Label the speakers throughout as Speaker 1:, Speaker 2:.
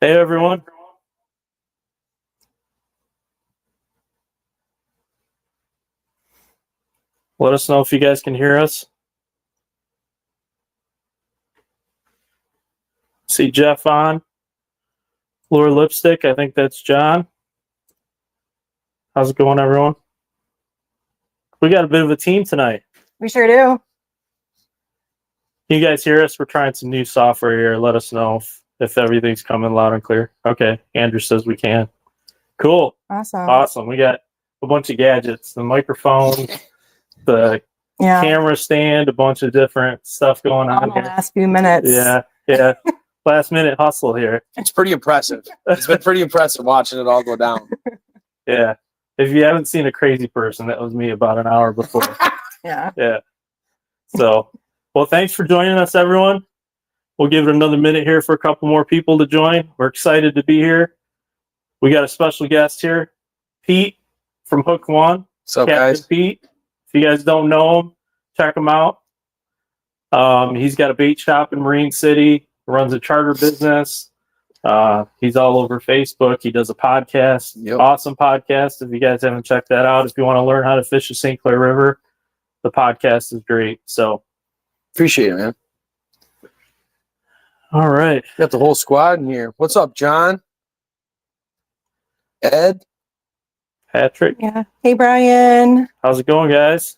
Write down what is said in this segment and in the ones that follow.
Speaker 1: Hey everyone. Let us know if you guys can hear us. See Jeff on. Lure Lipstick, I think that's John. How's it going, everyone? We got a bit of a team tonight.
Speaker 2: We sure do.
Speaker 1: Can you guys hear us? We're trying some new software here. Let us know if everything's coming loud and clear. Okay, Andrew says we can. Cool. Awesome. We got a bunch of gadgets, the microphone, the camera stand, a bunch of different stuff going on here.
Speaker 2: Last few minutes.
Speaker 1: Yeah. Last minute hustle here.
Speaker 3: It's pretty impressive. It's been pretty impressive watching it all go down.
Speaker 1: Yeah. If you haven't seen a crazy person, that was me about an hour before. Yeah. So, well, thanks for joining us, everyone. We'll give it another minute here for a couple more people to join. We're excited to be here. We got a special guest here, Pete from Hook One.
Speaker 3: What's up,
Speaker 1: Captain
Speaker 3: guys?
Speaker 1: Pete. If you guys don't know him, check him out. He's got a bait shop in Marine City, runs a charter business. He's all over Facebook. He does a podcast.
Speaker 3: Yep.
Speaker 1: Awesome podcast. If you guys haven't checked that out, if you want to learn how to fish the St. Clair River, the podcast is great. So
Speaker 3: Appreciate it, man.
Speaker 1: all right.
Speaker 3: Got the whole squad in here. What's up, John? Ed?
Speaker 1: Patrick,
Speaker 2: Yeah. Hey, Brian.
Speaker 1: how's it going, guys?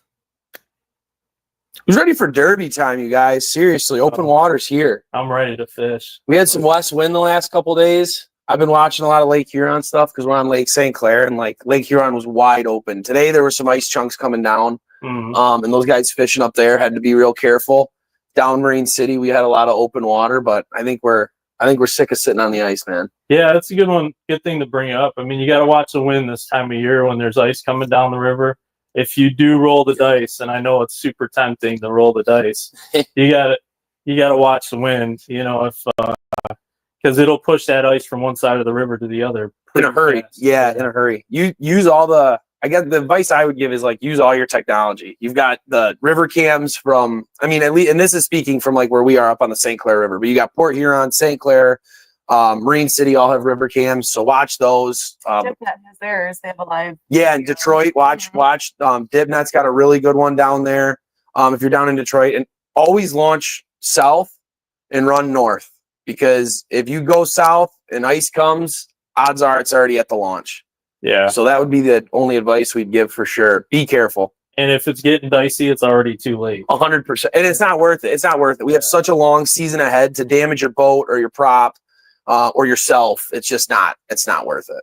Speaker 3: Who's ready for derby time, you guys? Seriously, open water's here.
Speaker 1: I'm ready to fish.
Speaker 3: We had some west wind the last couple days. I've been watching a lot of Lake Huron stuff because we're on Lake St. Clair, and like Lake Huron was wide open. Today there were some ice chunks coming down, and those guys fishing up there had to be real careful. Down Marine City, we had a lot of open water, but I think we're sick of sitting on the ice, man.
Speaker 1: Yeah, that's a good one. Good thing to bring up. I mean, you got to watch the wind this time of year when there's ice coming down the river. If you do roll the dice, and I know it's super tempting to roll the dice, you got to watch the wind. You know, if because it'll push that ice from one side of the river to the other
Speaker 3: In a hurry.
Speaker 1: fast.
Speaker 3: Yeah, in a hurry. You use all the, I guess the advice I would give is like use all your technology. You've got the river cams from, I mean, at least, and this is speaking from like where we are up on the St. Clair River, but you got Port Huron, St. Clair, Marine City all have river cams. So watch those.
Speaker 2: Dipnet has theirs. They have a live.
Speaker 3: Yeah, in Detroit, watch. Dipnet's got a really good one down there. If you're down in Detroit, and always launch south and run north, because if you go south and ice comes, odds are it's already at the launch.
Speaker 1: Yeah.
Speaker 3: So that would be the only advice we'd give for sure. Be careful.
Speaker 1: And if it's getting dicey, it's already too late.
Speaker 3: 100%. And it's not worth it. It's not worth it. We have such a long season ahead to damage your boat or your prop or yourself. It's just not. It's not worth it.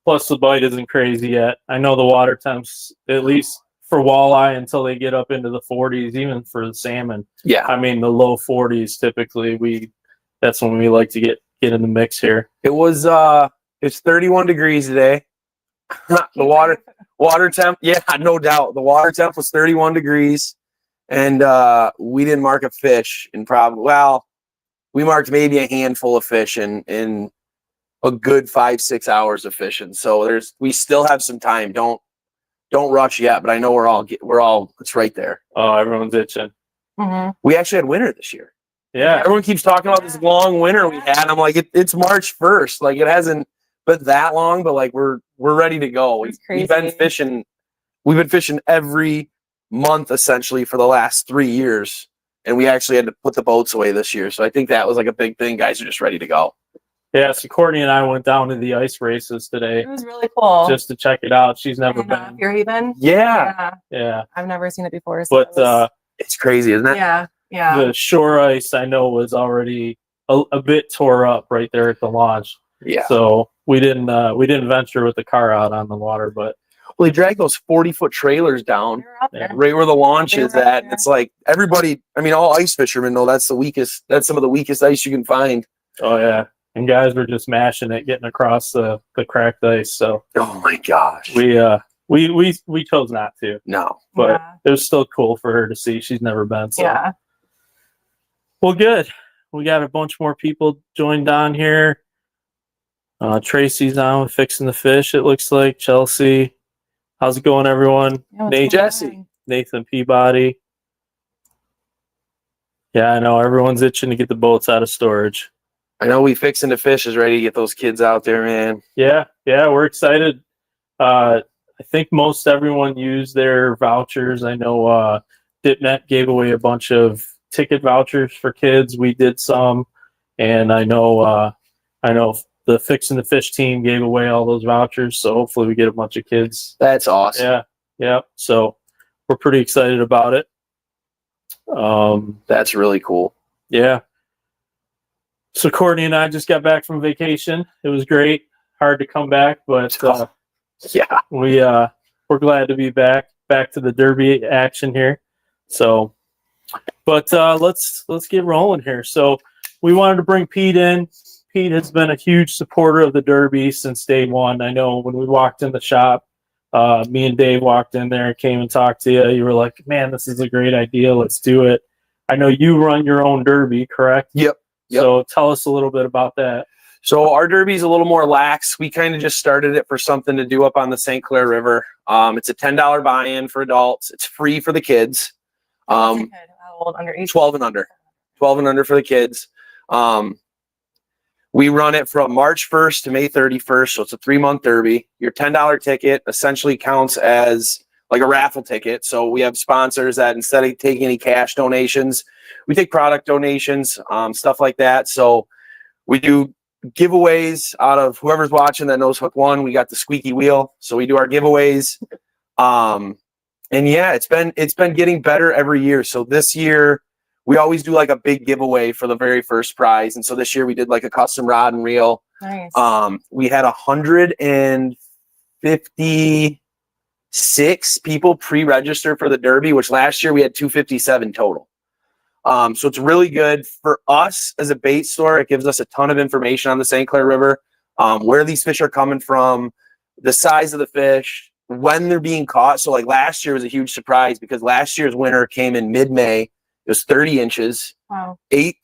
Speaker 1: Plus, the bite isn't crazy yet. I know the water temps, at least for walleye, until they get up into the 40s, even for the salmon.
Speaker 3: Yeah.
Speaker 1: I mean, the low 40s typically. That's when we like to get in the mix here.
Speaker 3: It's 31 degrees today. The water temp, yeah, no doubt. The water temp was 31 degrees, and we didn't mark a fish in we marked maybe a handful of fish in a good 5-6 hours of fishing. So we still have some time. Don't rush yet, but I know we're all it's right there.
Speaker 1: Oh, everyone's itching.
Speaker 2: Mm-hmm.
Speaker 3: We actually had winter this year.
Speaker 1: Yeah.
Speaker 3: Everyone keeps talking about this long winter we had. I'm like, it's March 1st. Like it hasn't been that long, but like we're ready to go. We've been fishing. We've been fishing every month essentially for the last 3 years, and we actually had to put the boats away this year. So I think that was like a big thing. Guys are just ready to go.
Speaker 1: Yeah. So Courtney and I went down to the ice races today.
Speaker 2: It was really cool.
Speaker 1: Just to check it out. She's never been.
Speaker 2: Here you been?
Speaker 3: Yeah.
Speaker 2: I've never seen it before. So
Speaker 1: But
Speaker 3: it's crazy, isn't it?
Speaker 2: Yeah.
Speaker 1: the shore ice I know was already a bit tore up right there at the launch.
Speaker 3: Yeah.
Speaker 1: So we didn't venture with the car out on the water, but
Speaker 3: Well, they drag those 40-foot trailers down right where the launch is at. It's like everybody, I mean, all ice fishermen know that's the weakest, that's some of the weakest ice you can find.
Speaker 1: oh yeah. And guys were just mashing it, getting across the cracked ice. So
Speaker 3: Oh my gosh.
Speaker 1: we chose not to,
Speaker 3: No.
Speaker 1: but it was still cool for her to see. She's never been. So.
Speaker 2: Yeah.
Speaker 1: Well, good. We got a bunch more people joined on here. Tracy's on fixing the fish, it looks like. Chelsea. How's it going, everyone? Nathan Peabody. Yeah, I know. Everyone's itching to get the boats out of storage.
Speaker 3: I know We Fixin' to Fish is ready to get those kids out there, man.
Speaker 1: Yeah, we're excited. I think most everyone used their vouchers. I know DipNet gave away a bunch of ticket vouchers for kids. We did some, and I know the Fixin' the Fish team gave away all those vouchers. So hopefully we get a bunch of kids.
Speaker 3: That's awesome.
Speaker 1: Yeah. So we're pretty excited about it.
Speaker 3: That's really cool.
Speaker 1: Yeah. So Courtney and I just got back from vacation. It was great. Hard to come back, but
Speaker 3: yeah,
Speaker 1: we're glad to be back to the Derby action here. So, but let's get rolling here. So we wanted to bring Pete in. Pete has been a huge supporter of the Derby since day one. I know when we walked in the shop, me and Dave walked in there and came and talked to you. You were like, "Man, this is a great idea. Let's do it." I know you run your own Derby, correct?
Speaker 3: Yep.
Speaker 1: So tell us a little bit about that.
Speaker 3: So our Derby's a little more lax. We kind of just started it for something to do up on the St. Clair River. It's a $10 buy-in for adults. It's free for the kids.
Speaker 2: How old? Under 18?
Speaker 3: 12 and under. 12 and under for the kids. We run it from March 1st to May 31st, so it's a 3-month Derby. Your $10 ticket essentially counts as like a raffle ticket. So we have sponsors that instead of taking any cash donations, we take product donations, stuff like that. So we do giveaways out of whoever's watching that knows Hook One. We got the squeaky wheel, so we do our giveaways. And yeah, it's been getting better every year. So this year we always do like a big giveaway for the very first prize, and so this year we did like a custom rod and reel.
Speaker 2: Nice.
Speaker 3: We had 156 people pre-register for the Derby, which last year we had 257 total. So it's really good for us as a bait store. It gives us a ton of information on the St. Clair River, where these fish are coming from, the size of the fish, when they're being caught. So like last year was a huge surprise because last year's winter came in mid-May. It was 30 inches,
Speaker 2: Wow.
Speaker 3: 8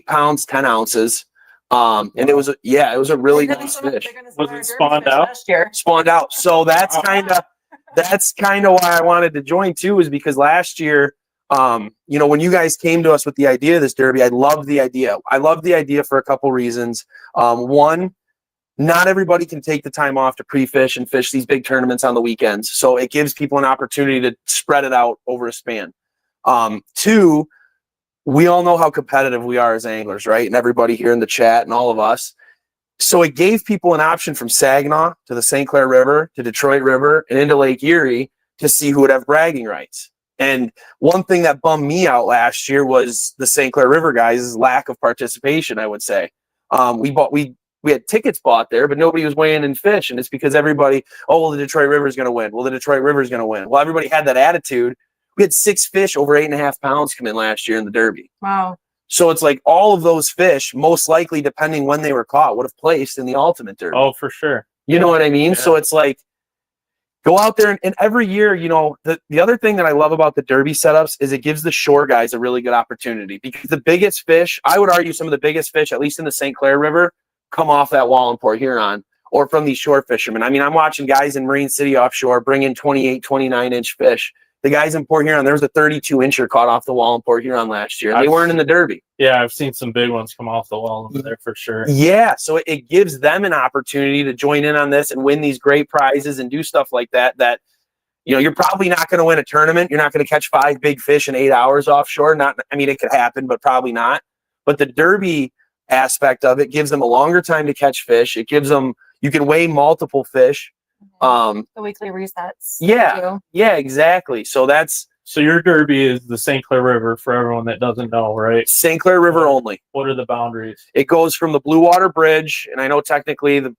Speaker 3: pounds, 10 ounces. And it was a really nice fish.
Speaker 1: Was it spawned out?
Speaker 2: Last year.
Speaker 3: Spawned out. So that's kind of why I wanted to join too, is because last year, when you guys came to us with the idea of this Derby, I loved the idea. I loved the idea for a couple reasons. One, not everybody can take the time off to pre-fish and fish these big tournaments on the weekends. So it gives people an opportunity to spread it out over a span. Two, we all know how competitive we are as anglers, right? And everybody here in the chat and all of us. So it gave people an option from Saginaw to the St. Clair River to Detroit River and into Lake Erie to see who would have bragging rights. And one thing that bummed me out last year was the St. Clair River guys' lack of participation, I would say. We had tickets bought there, but nobody was weighing in fish. And it's because everybody, the Detroit River is going to win. Well, the Detroit River is going to win. Well, everybody had that attitude. We had 6 fish over 8.5 pounds come in last year in the Derby.
Speaker 2: Wow.
Speaker 3: So it's like all of those fish, most likely, depending when they were caught, would have placed in the ultimate Derby.
Speaker 1: Oh, for sure.
Speaker 3: You know what I mean?
Speaker 1: Yeah.
Speaker 3: So it's like, go out there and every year, the other thing that I love about the Derby setups is it gives the shore guys a really good opportunity, because the biggest fish, I would argue some of the biggest fish, at least in the St. Clair River, come off that Walleye Port Huron or from these shore fishermen. I mean, I'm watching guys in Marine City offshore bring in 28, 29-inch fish. The guys in Port Huron, there was a 32-incher caught off the wall in Port Huron last year. And they weren't in the Derby.
Speaker 1: Yeah, I've seen some big ones come off the wall over there for sure.
Speaker 3: Yeah, so it gives them an opportunity to join in on this and win these great prizes and do stuff like that. You're probably not going to win a tournament. You're not going to catch 5 big fish in 8 hours offshore. It could happen, but probably not. But the Derby aspect of it gives them a longer time to catch fish. It gives them, you can weigh multiple fish.
Speaker 2: The weekly resets.
Speaker 3: Yeah, exactly. So
Speaker 1: your Derby is the St. Clair River for everyone that doesn't know, right?
Speaker 3: St. Clair River only.
Speaker 1: What are the boundaries?
Speaker 3: It goes from the Blue Water Bridge, and I know technically the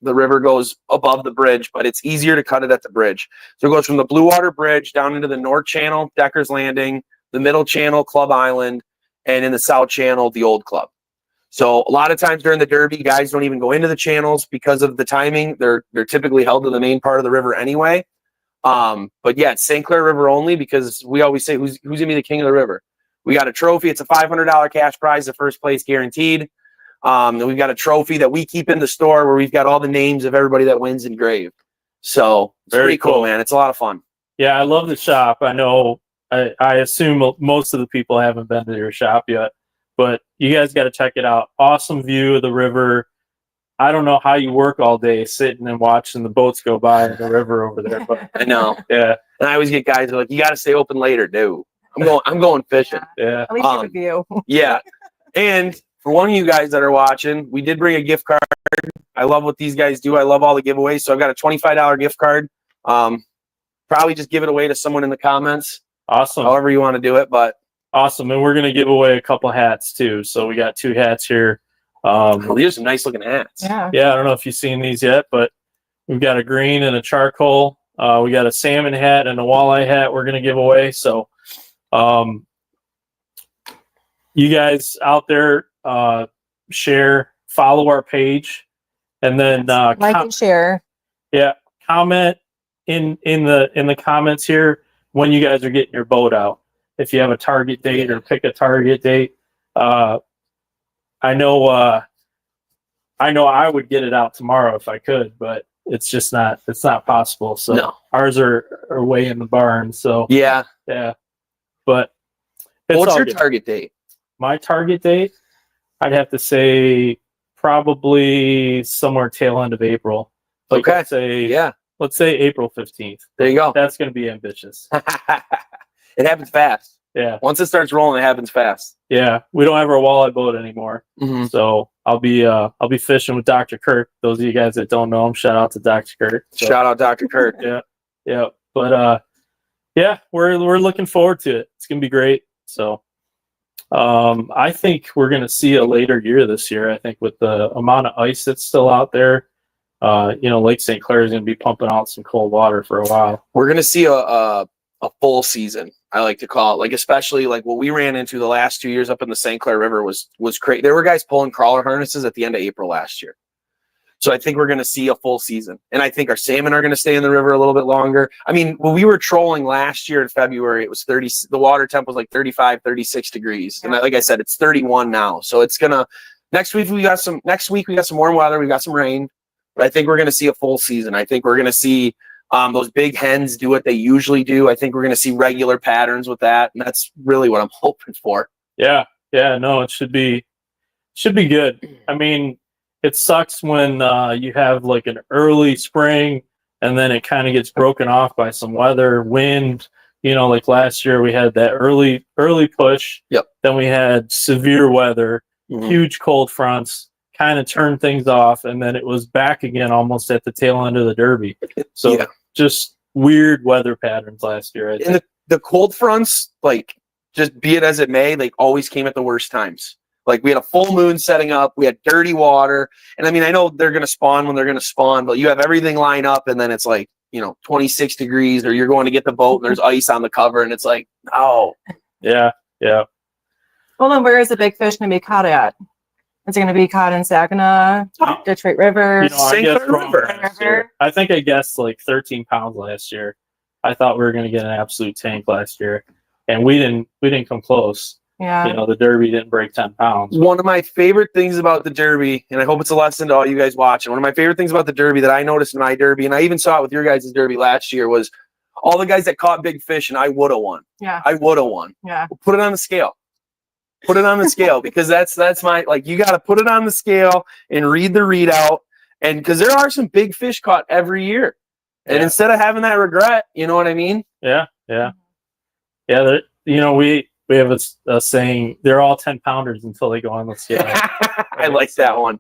Speaker 3: river goes above the bridge, but it's easier to cut it at the bridge. So it goes from the Blue Water Bridge down into the North Channel, Decker's Landing, the Middle Channel, Club Island, and in the South Channel, the Old Club. So a lot of times during the Derby, guys don't even go into the channels because of the timing. They're typically held to the main part of the river anyway. But yeah, it's St. Clair River only, because we always say, who's going to be the king of the river? We got a trophy. It's a $500 cash prize, the first place guaranteed. And we've got a trophy that we keep in the store where we've got all the names of everybody that wins engraved. So it's very cool, man. It's a lot of fun.
Speaker 1: Yeah, I love the shop. I know, I assume most of the people haven't been to your shop yet, But you guys got to check it out. Awesome view of the river. I don't know how you work all day sitting and watching the boats go by in the river over there, but
Speaker 3: I know.
Speaker 1: yeah.
Speaker 3: And I always get guys who are like, you got to stay open later, dude. I'm going fishing.
Speaker 1: Yeah.
Speaker 2: At least you have a view.
Speaker 3: Yeah. And for one of you guys that are watching, we did bring a gift card. I love what these guys do. I love all the giveaways. So I've got a $25 gift card. Probably just give it away to someone in the comments.
Speaker 1: Awesome.
Speaker 3: However you want to do it, but
Speaker 1: awesome. And we're going to give away a couple hats too. So we got 2 hats here.
Speaker 3: These are some nice looking hats.
Speaker 2: Yeah.
Speaker 1: Yeah. I don't know if you've seen these yet, but we've got a green and a charcoal. We got a salmon hat and a walleye hat we're going to give away. So, you guys out there, share, follow our page, and then
Speaker 2: Like and share.
Speaker 1: Yeah, comment in the comments here when you guys are getting your boat out. If you have a target date or pick a target date. I know I would get it out tomorrow if I could, but it's just not possible. So
Speaker 3: No.
Speaker 1: Ours are way in the barn. So
Speaker 3: Yeah.
Speaker 1: But it's
Speaker 3: What's
Speaker 1: all
Speaker 3: your
Speaker 1: good.
Speaker 3: target date?
Speaker 1: My target date, I'd have to say probably somewhere tail end of April. Like
Speaker 3: Okay.
Speaker 1: Let's say April 15th.
Speaker 3: There you go.
Speaker 1: That's going to be ambitious.
Speaker 3: It happens fast.
Speaker 1: Yeah.
Speaker 3: Once it starts rolling, it happens fast.
Speaker 1: Yeah. We don't have our walleye boat anymore.
Speaker 3: Mm-hmm.
Speaker 1: So I'll be fishing with Dr. Kirk. Those of you guys that don't know him, shout out to Dr. Kirk. So,
Speaker 3: Shout out Dr. Kirk.
Speaker 1: Yeah. But yeah, we're looking forward to it. It's gonna be great. So I think we're gonna see a later year this year. I think with the amount of ice that's still out there, Lake St. Clair is gonna be pumping out some cold water for a while.
Speaker 3: We're gonna see a full season. I like to call it, like, especially like what we ran into the last 2 years up in the St. Clair River was crazy. There were guys pulling crawler harnesses at the end of April last year. So I think we're going to see a full season. And I think our salmon are going to stay in the river a little bit longer. I mean, when we were trolling last year in February, it was the water temp was like 35, 36 degrees. And like I said, it's 31 now. So it's going to, next week we got some warm weather. We got some rain, but I think we're going to see a full season. I think we're going to see those big hens do what they usually do. I think we're going to see regular patterns with that. And that's really what I'm hoping for.
Speaker 1: Yeah. No, it should be good. I mean, it sucks when you have like an early spring and then it kind of gets broken off by some weather, wind. Like last year we had that early push.
Speaker 3: Yep.
Speaker 1: Then we had severe weather, huge cold fronts, kind of turned things off, and then it was back again almost at the tail end of the Derby. So just weird weather patterns last year.
Speaker 3: And the cold fronts, like, just be it as it may, they always came at the worst times. Like, we had a full moon setting up, we had dirty water, and I mean, I know they're going to spawn when they're going to spawn, but you have everything lined up, and then it's like, 26 degrees, or you're going to get the boat, and there's ice on the cover, and it's like, oh.
Speaker 1: Yeah.
Speaker 2: Well, then where is the big fish going to be caught at? Is it going to be caught in Saginaw, Detroit River,
Speaker 3: St. Clair River?
Speaker 1: I think I guessed like 13 pounds last year. I thought we were going to get an absolute tank last year, and we didn't come close.
Speaker 2: Yeah.
Speaker 1: The Derby didn't break 10 pounds.
Speaker 3: One of my favorite things about the Derby, and I hope it's a lesson to all you guys watching, one of my favorite things about the Derby that I noticed in my Derby, and I even saw it with your guys' Derby last year, was all the guys that caught big fish, and I would have won.
Speaker 2: Yeah.
Speaker 3: I would have won.
Speaker 2: Yeah.
Speaker 3: Put it on the scale. Put it on the scale, because that's my, like, you got to put it on the scale and read the readout, and because there are some big fish caught every year. And instead of having that regret, you know what I mean?
Speaker 1: Yeah. We have a saying, they're all 10 pounders until they go on the scale.
Speaker 3: I like that one.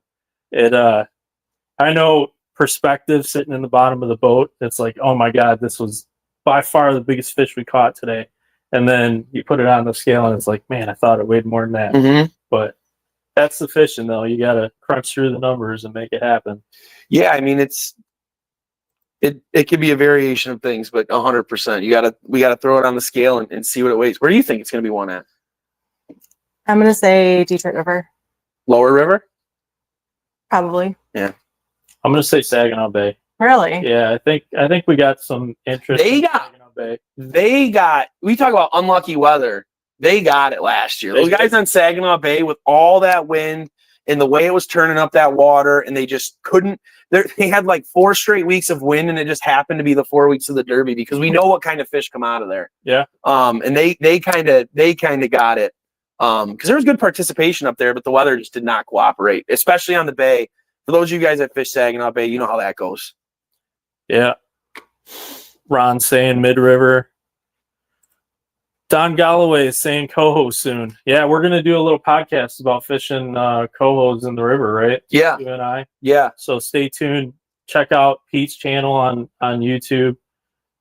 Speaker 1: I know perspective sitting in the bottom of the boat. It's like, oh my God, this was by far the biggest fish we caught today. And then you put it on the scale and it's like, man, I thought it weighed more than that.
Speaker 3: Mm-hmm.
Speaker 1: But that's the fishing though. You got to crunch through the numbers and make it happen.
Speaker 3: Yeah. I mean, it could be a variation of things, but 100%. We gotta throw it on the scale and see what it weighs. Where do you think it's gonna be won at?
Speaker 2: I'm going to say Detroit River.
Speaker 3: Lower River?
Speaker 2: Probably.
Speaker 3: Yeah.
Speaker 1: I'm going to say Saginaw Bay.
Speaker 2: Really?
Speaker 1: Yeah, I think we got some interest in Saginaw Bay.
Speaker 3: We talk about unlucky weather. They got it last year. Those guys on Saginaw Bay with all that wind and the way it was turning up that water, and they just couldn't. They had like 4 straight weeks of wind, and it just happened to be the 4 weeks of the Derby, because we know what kind of fish come out of there.
Speaker 1: Yeah.
Speaker 3: And they kind of got it. Because there was good participation up there, but the weather just did not cooperate, especially on the bay. For those of you guys that fish Saginaw Bay, you know how that goes.
Speaker 1: Yeah. Ron saying mid-river. Don Galloway is saying coho soon. Yeah, we're going to do a little podcast about fishing cohos in the river, right?
Speaker 3: Yeah.
Speaker 1: You and I.
Speaker 3: Yeah.
Speaker 1: So stay tuned. Check out Pete's channel on YouTube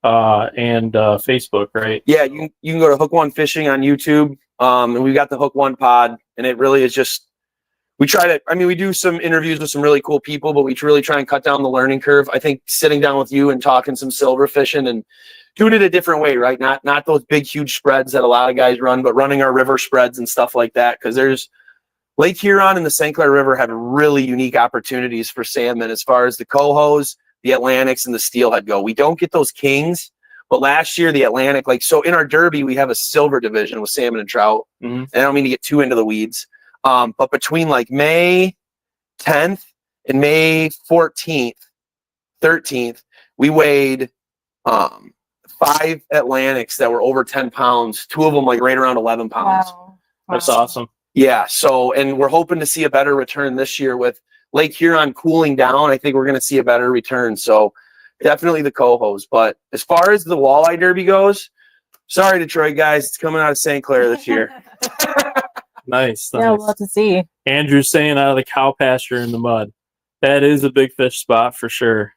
Speaker 1: and Facebook, right?
Speaker 3: Yeah, you can go to Hook One Fishing on YouTube. And we've got the Hook One pod, and it really is just, we do some interviews with some really cool people, but we really try and cut down the learning curve. I think sitting down with you and talking some silver fishing and doing it a different way, right? Not those big, huge spreads that a lot of guys run, but running our river spreads and stuff like that. Because there's Lake Huron and the St. Clair River have really unique opportunities for salmon as far as the cohos, the Atlantics, and the steelhead go. We don't get those kings, but last year the Atlantic, so in our derby, we have a silver division with salmon and trout.
Speaker 1: Mm-hmm.
Speaker 3: And I don't mean to get too into the weeds. But between May 10th and May 14th, 13th, we weighed 5 Atlantics that were over 10 pounds. 2 of them right around 11 pounds.
Speaker 2: Wow.
Speaker 1: That's awesome.
Speaker 3: Yeah. So, and we're hoping to see a better return this year with Lake Huron cooling down. I think we're going to see a better return. So definitely the cohos. But as far as the walleye derby goes, sorry, Detroit guys, it's coming out of St. Clair this year.
Speaker 1: Nice.
Speaker 2: Yeah, we'll have to see.
Speaker 1: Andrew's saying out of the cow pasture in the mud. That is a big fish spot for sure.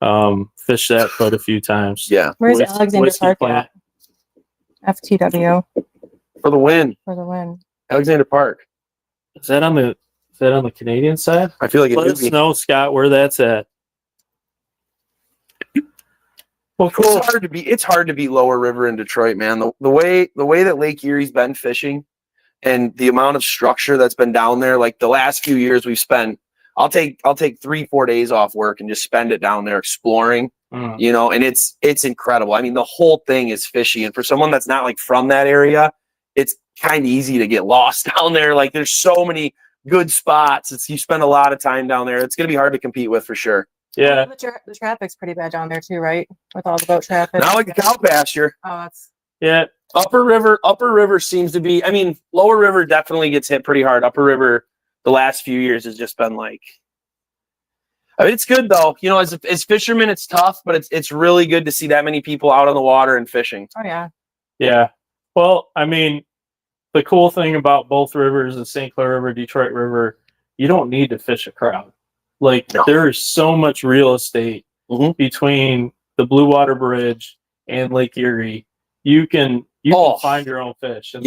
Speaker 1: Fished that quite a few times.
Speaker 3: Yeah.
Speaker 2: Where's Alexander Park at? FTW
Speaker 3: For the win.
Speaker 2: for the win.
Speaker 3: Alexander Park.
Speaker 1: Is that on the Canadian side?
Speaker 3: I feel like it
Speaker 1: Let
Speaker 3: would
Speaker 1: us
Speaker 3: be.
Speaker 1: know, Scott, where that's at. Well, cool.
Speaker 3: It's hard to beat Lower River in Detroit, man. The way that Lake Erie's been fishing and the amount of structure that's been down there, like the last few years we've spent, I'll take 3-4 days off work and just spend it down there exploring, and it's incredible. I mean, the whole thing is fishy. And for someone that's not from that area, it's kind of easy to get lost down there. Like there's so many good spots. You spend a lot of time down there. It's going to be hard to compete with for sure.
Speaker 1: Yeah.
Speaker 2: The traffic's pretty bad down there too, right? With all the boat traffic.
Speaker 3: Not like the cow pasture.
Speaker 2: Oh, that's.
Speaker 1: Yeah.
Speaker 3: Upper River seems to be, Lower River definitely gets hit pretty hard. Upper River the last few years has just been it's good though. As fishermen, it's tough, but it's really good to see that many people out on the water and fishing.
Speaker 2: Oh yeah.
Speaker 1: Yeah. Well, the cool thing about both rivers, the St. Clair River, Detroit River, you don't need to fish a crowd. No. There is so much real estate between the Blue Water Bridge and Lake Erie. You can find your own fish, and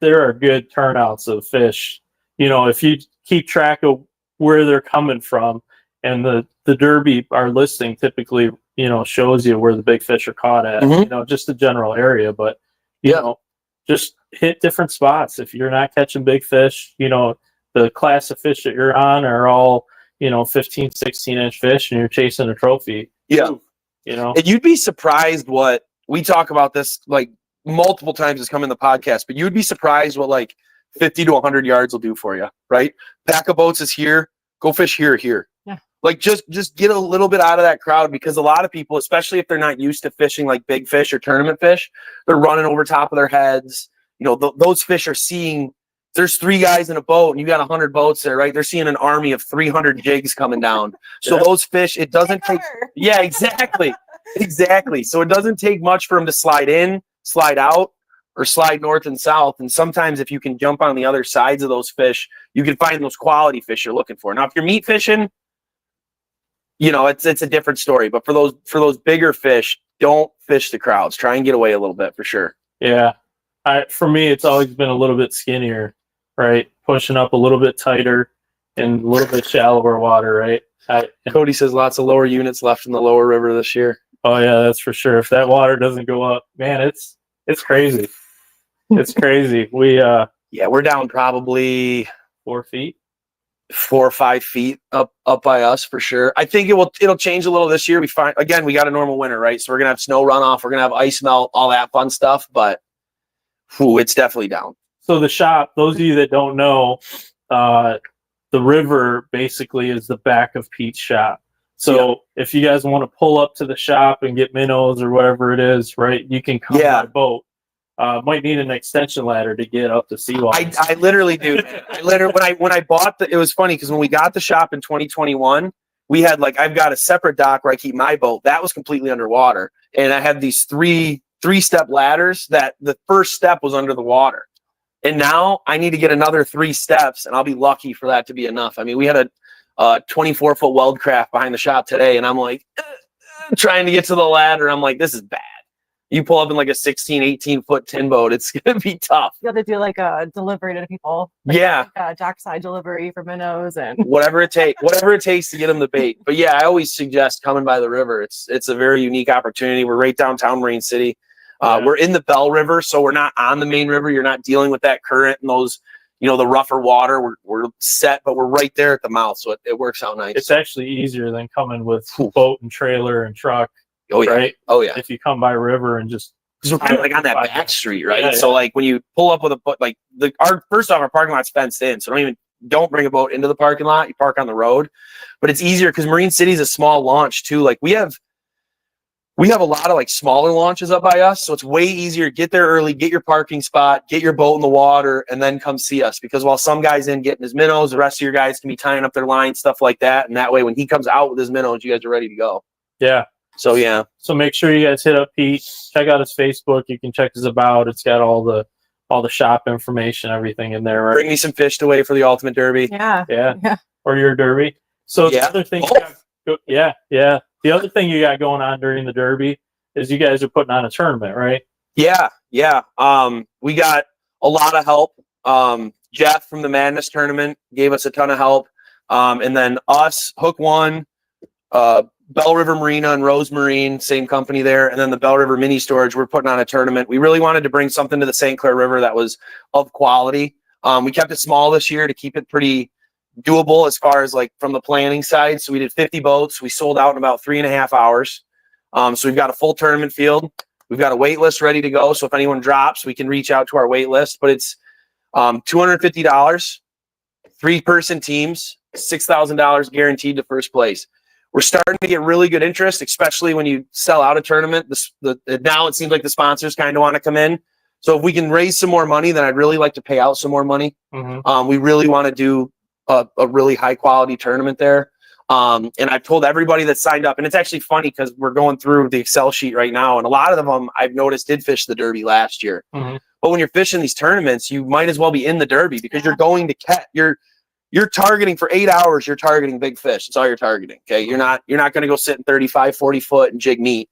Speaker 1: there are good turnouts of fish. If you keep track of where they're coming from, and the Derby, our listing typically shows you where the big fish are caught at. Just the general area, but just hit different spots. If you're not catching big fish, the class of fish that you're on are all 15, 16-inch fish, and you're chasing a trophy.
Speaker 3: Yeah. And you'd be surprised what we talk about this multiple times has come in the podcast, but you'd be surprised what 50 to 100 yards will do for you, right? Pack of boats is here. Go fish here.
Speaker 2: Yeah.
Speaker 3: Just get a little bit out of that crowd, because a lot of people, especially if they're not used to fishing big fish or tournament fish, they're running over top of their heads. Those fish are seeing, there's 3 guys in a boat and you got 100 boats there, right? They're seeing an army of 300 jigs coming down. So those fish, it doesn't take, yeah, exactly. Exactly. So it doesn't take much for them to slide in, slide out, or slide north and south. And sometimes if you can jump on the other sides of those fish, you can find those quality fish you're looking for. Now, if you're meat fishing, it's a different story. But for those bigger fish, don't fish the crowds. Try and get away a little bit for sure.
Speaker 1: Yeah. For me, it's always been a little bit skinnier, right? Pushing up a little bit tighter and a little bit shallower water, right?
Speaker 3: Cody says lots of lower units left in the Lower River this year.
Speaker 1: Oh yeah, that's for sure. If that water doesn't go up, man, it's crazy. It's crazy.
Speaker 3: We're down probably
Speaker 1: 4 feet,
Speaker 3: 4 or 5 feet up by us for sure. I think it'll change a little this year. We got a normal winter, right? So we're gonna have snow runoff, we're gonna have ice melt, all that fun stuff. But it's definitely down.
Speaker 1: So the shop, those of you that don't know, the river basically is the back of Pete's shop. So if you guys want to pull up to the shop and get minnows or whatever it is, right, you can come by boat. might need an extension ladder to get up to seawall.
Speaker 3: I literally do. Man. When I bought it was funny because when we got the shop in 2021, we had I've got a separate dock where I keep my boat that was completely underwater, and I had these three-step ladders that the first step was under the water, and now I need to get another 3 steps, and I'll be lucky for that to be enough. I mean, we had a 24-foot weld craft behind the shop today, and I'm trying to get to the ladder. I'm like, this is bad. You pull up in a 16, 18-foot tin boat, it's going to be tough.
Speaker 2: You have to do a delivery to people. Dockside delivery for minnows and
Speaker 3: whatever it takes to get them the bait. But yeah, I always suggest coming by the river. It's a very unique opportunity. We're right downtown Marine City. We're in the Bell River, so we're not on the main river. You're not dealing with that current and those, the rougher water. We're set, but we're right there at the mouth, so it works out nice.
Speaker 1: It's actually easier than coming with boat and trailer and truck.
Speaker 3: Oh yeah.
Speaker 1: Right?
Speaker 3: Oh yeah.
Speaker 1: If you come by river and just
Speaker 3: because we're kind of on that back street, right? Yeah, so when you pull up with a boat, our parking lot's fenced in, so don't bring a boat into the parking lot. You park on the road, but it's easier because Marine City is a small launch too. We have a lot of smaller launches up by us, so it's way easier. Get there early, get your parking spot, get your boat in the water, and then come see us. Because while some guys in getting his minnows, the rest of your guys can be tying up their lines, stuff like that, and that way when he comes out with his minnows, you guys are ready to go.
Speaker 1: Yeah.
Speaker 3: So yeah.
Speaker 1: So make sure you guys hit up Pete. Check out his Facebook. You can check his about. It's got all the shop information, everything in there. Right?
Speaker 3: Bring me some fish to weigh for the ultimate derby.
Speaker 1: Yeah. Or your derby. So the other thing, the other thing you got going on during the derby is you guys are putting on a tournament, right?
Speaker 3: Yeah. We got a lot of help. Jeff from the Madness tournament gave us a ton of help. And then us, Hook One, Bell River Marina and Rose Marine, same company there, and then the Bell River Mini Storage, we're putting on a tournament. We really wanted to bring something to the St. Clair River that was of quality. We kept it small this year to keep it pretty doable as far as from the planning side. So we did 50 boats. We sold out in about 3.5 hours. So we've got a full tournament field. We've got a wait list ready to go. So if anyone drops, we can reach out to our wait list. But it's $250, 3-person teams, $6,000 guaranteed to first place. We're starting to get really good interest, especially when you sell out a tournament. Now it seems like the sponsors kind of want to come in. So if we can raise some more money, then I'd really like to pay out some more money. Mm-hmm. We really want to do a really high quality tournament there. And I've told everybody that signed up, and it's actually funny because we're going through the Excel sheet right now, and a lot of them I've noticed did fish the Derby last year. Mm-hmm. But when you're fishing these tournaments, you might as well be in the Derby because you're going to catch. You're targeting for 8 hours. You're targeting big fish. That's all you're targeting. Okay. You're not going to go sit in 35, 40 foot and jig meat.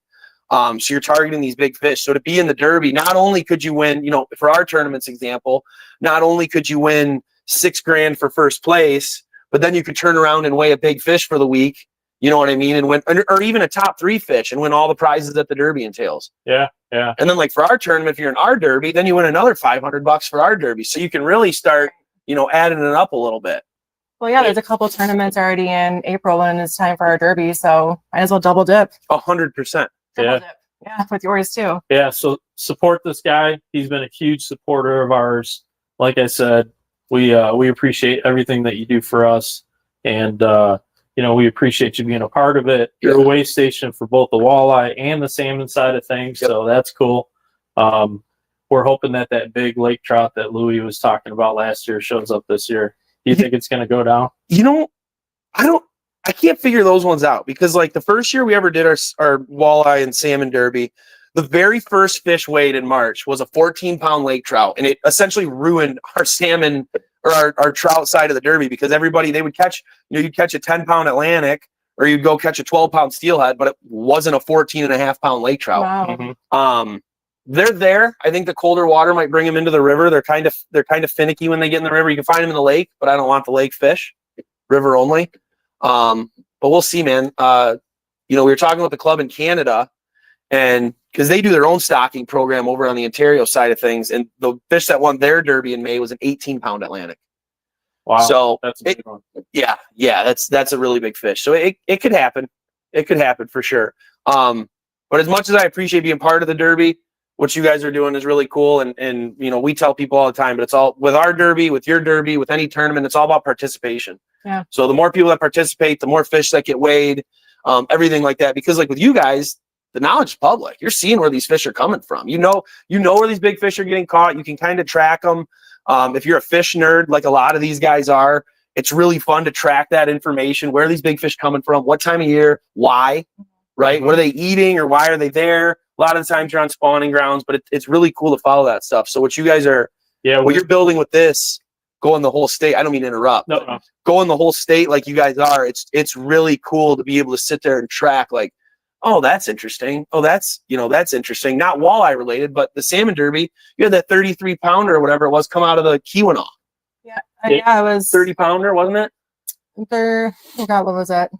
Speaker 3: So you're targeting these big fish. So to be in the Derby, not only could you win, for our tournament's example, not only could you win $6,000 for first place, but then you could turn around and weigh a big fish for the week. You know what I mean? And win, or even a top 3 fish and win all the prizes that the Derby entails.
Speaker 1: Yeah. Yeah.
Speaker 3: And then for our tournament, if you're in our Derby, then you win another $500 for our Derby. So you can really start, adding it up a little bit.
Speaker 2: Well, yeah, there's a couple tournaments already in April when it's time for our derby, so might as well double dip.
Speaker 3: 100%.
Speaker 2: Yeah, with yours too.
Speaker 1: Yeah, so support this guy. He's been a huge supporter of ours. Like I said, we appreciate everything that you do for us, and we appreciate you being a part of it. You're a way station for both the walleye and the salmon side of things, so that's cool. We're hoping that big lake trout that Louis was talking about last year shows up this year. Do you think it's going to go down?
Speaker 3: I can't figure those ones out because the first year we ever did our walleye and salmon derby, the very first fish weighed in March was a 14-pound lake trout. And it essentially ruined our salmon or our trout side of the derby because everybody, they would catch, you'd catch a 10-pound Atlantic or you'd go catch a 12-pound steelhead, but it wasn't a 14.5-pound lake trout.
Speaker 2: Wow.
Speaker 3: Mm-hmm. They're there. I think the colder water might bring them into the river. They're kind of finicky when they get in the river. You can find them in the lake, but I don't want the lake fish, river only. But we'll see, man. We were talking with the club in Canada, and because they do their own stocking program over on the Ontario side of things, and the fish that won their derby in May was an 18-pound Atlantic.
Speaker 1: Wow,
Speaker 3: so
Speaker 1: that's a big one.
Speaker 3: Yeah, that's a really big fish. So it could happen. It could happen for sure. But as much as I appreciate being part of the derby, what you guys are doing is really cool. And we tell people all the time, but it's all with our derby, with your derby, with any tournament, it's all about participation.
Speaker 2: Yeah.
Speaker 3: So the more people that participate, the more fish that get weighed, everything like that. Because with you guys, the knowledge is public. You're seeing where these fish are coming from. You know where these big fish are getting caught. You can kind of track them. If you're a fish nerd, like a lot of these guys are, it's really fun to track that information. Where are these big fish coming from? What time of year? Why? Right? What are they eating, or why are they there? A lot of the times you're on spawning grounds, but it's really cool to follow that stuff. So what you guys are, what you're building with this, going the whole state. I don't mean to interrupt.
Speaker 1: No.
Speaker 3: Going the whole state like you guys are. It's really cool to be able to sit there and track. Like, oh, that's interesting. Oh, that's interesting. Not walleye related, but the salmon derby. You had that 33 pounder or whatever it was come out of the Keweenaw.
Speaker 2: Yeah, it was
Speaker 3: 30 pounder, wasn't it?
Speaker 2: I forgot what was it.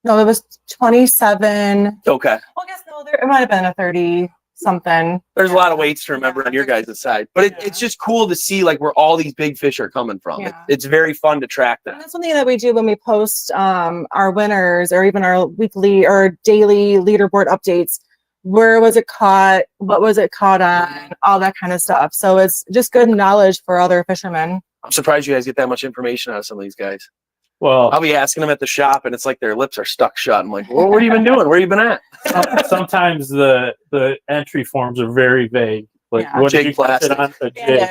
Speaker 2: No, it was 27.
Speaker 3: Okay.
Speaker 2: Well, I guess no, it might have been a 30 something.
Speaker 3: There's a lot of weights to remember on your guys' side, but it's just cool to see like where all these big fish are coming from.
Speaker 2: Yeah.
Speaker 3: It's very fun to track them.
Speaker 2: And that's something that we do when we post our winners, or even our weekly or daily leaderboard updates. Where was it caught? What was it caught on? All that kind of stuff. So it's just good knowledge for other fishermen.
Speaker 3: I'm surprised you guys get that much information out of some of these guys.
Speaker 1: Well,
Speaker 3: I'll be asking them at the shop, and it's like their lips are stuck shut. I'm like, well, what have you been doing? Where you been at?
Speaker 1: sometimes the entry forms are very vague. Like, what did you catch it on? A jig.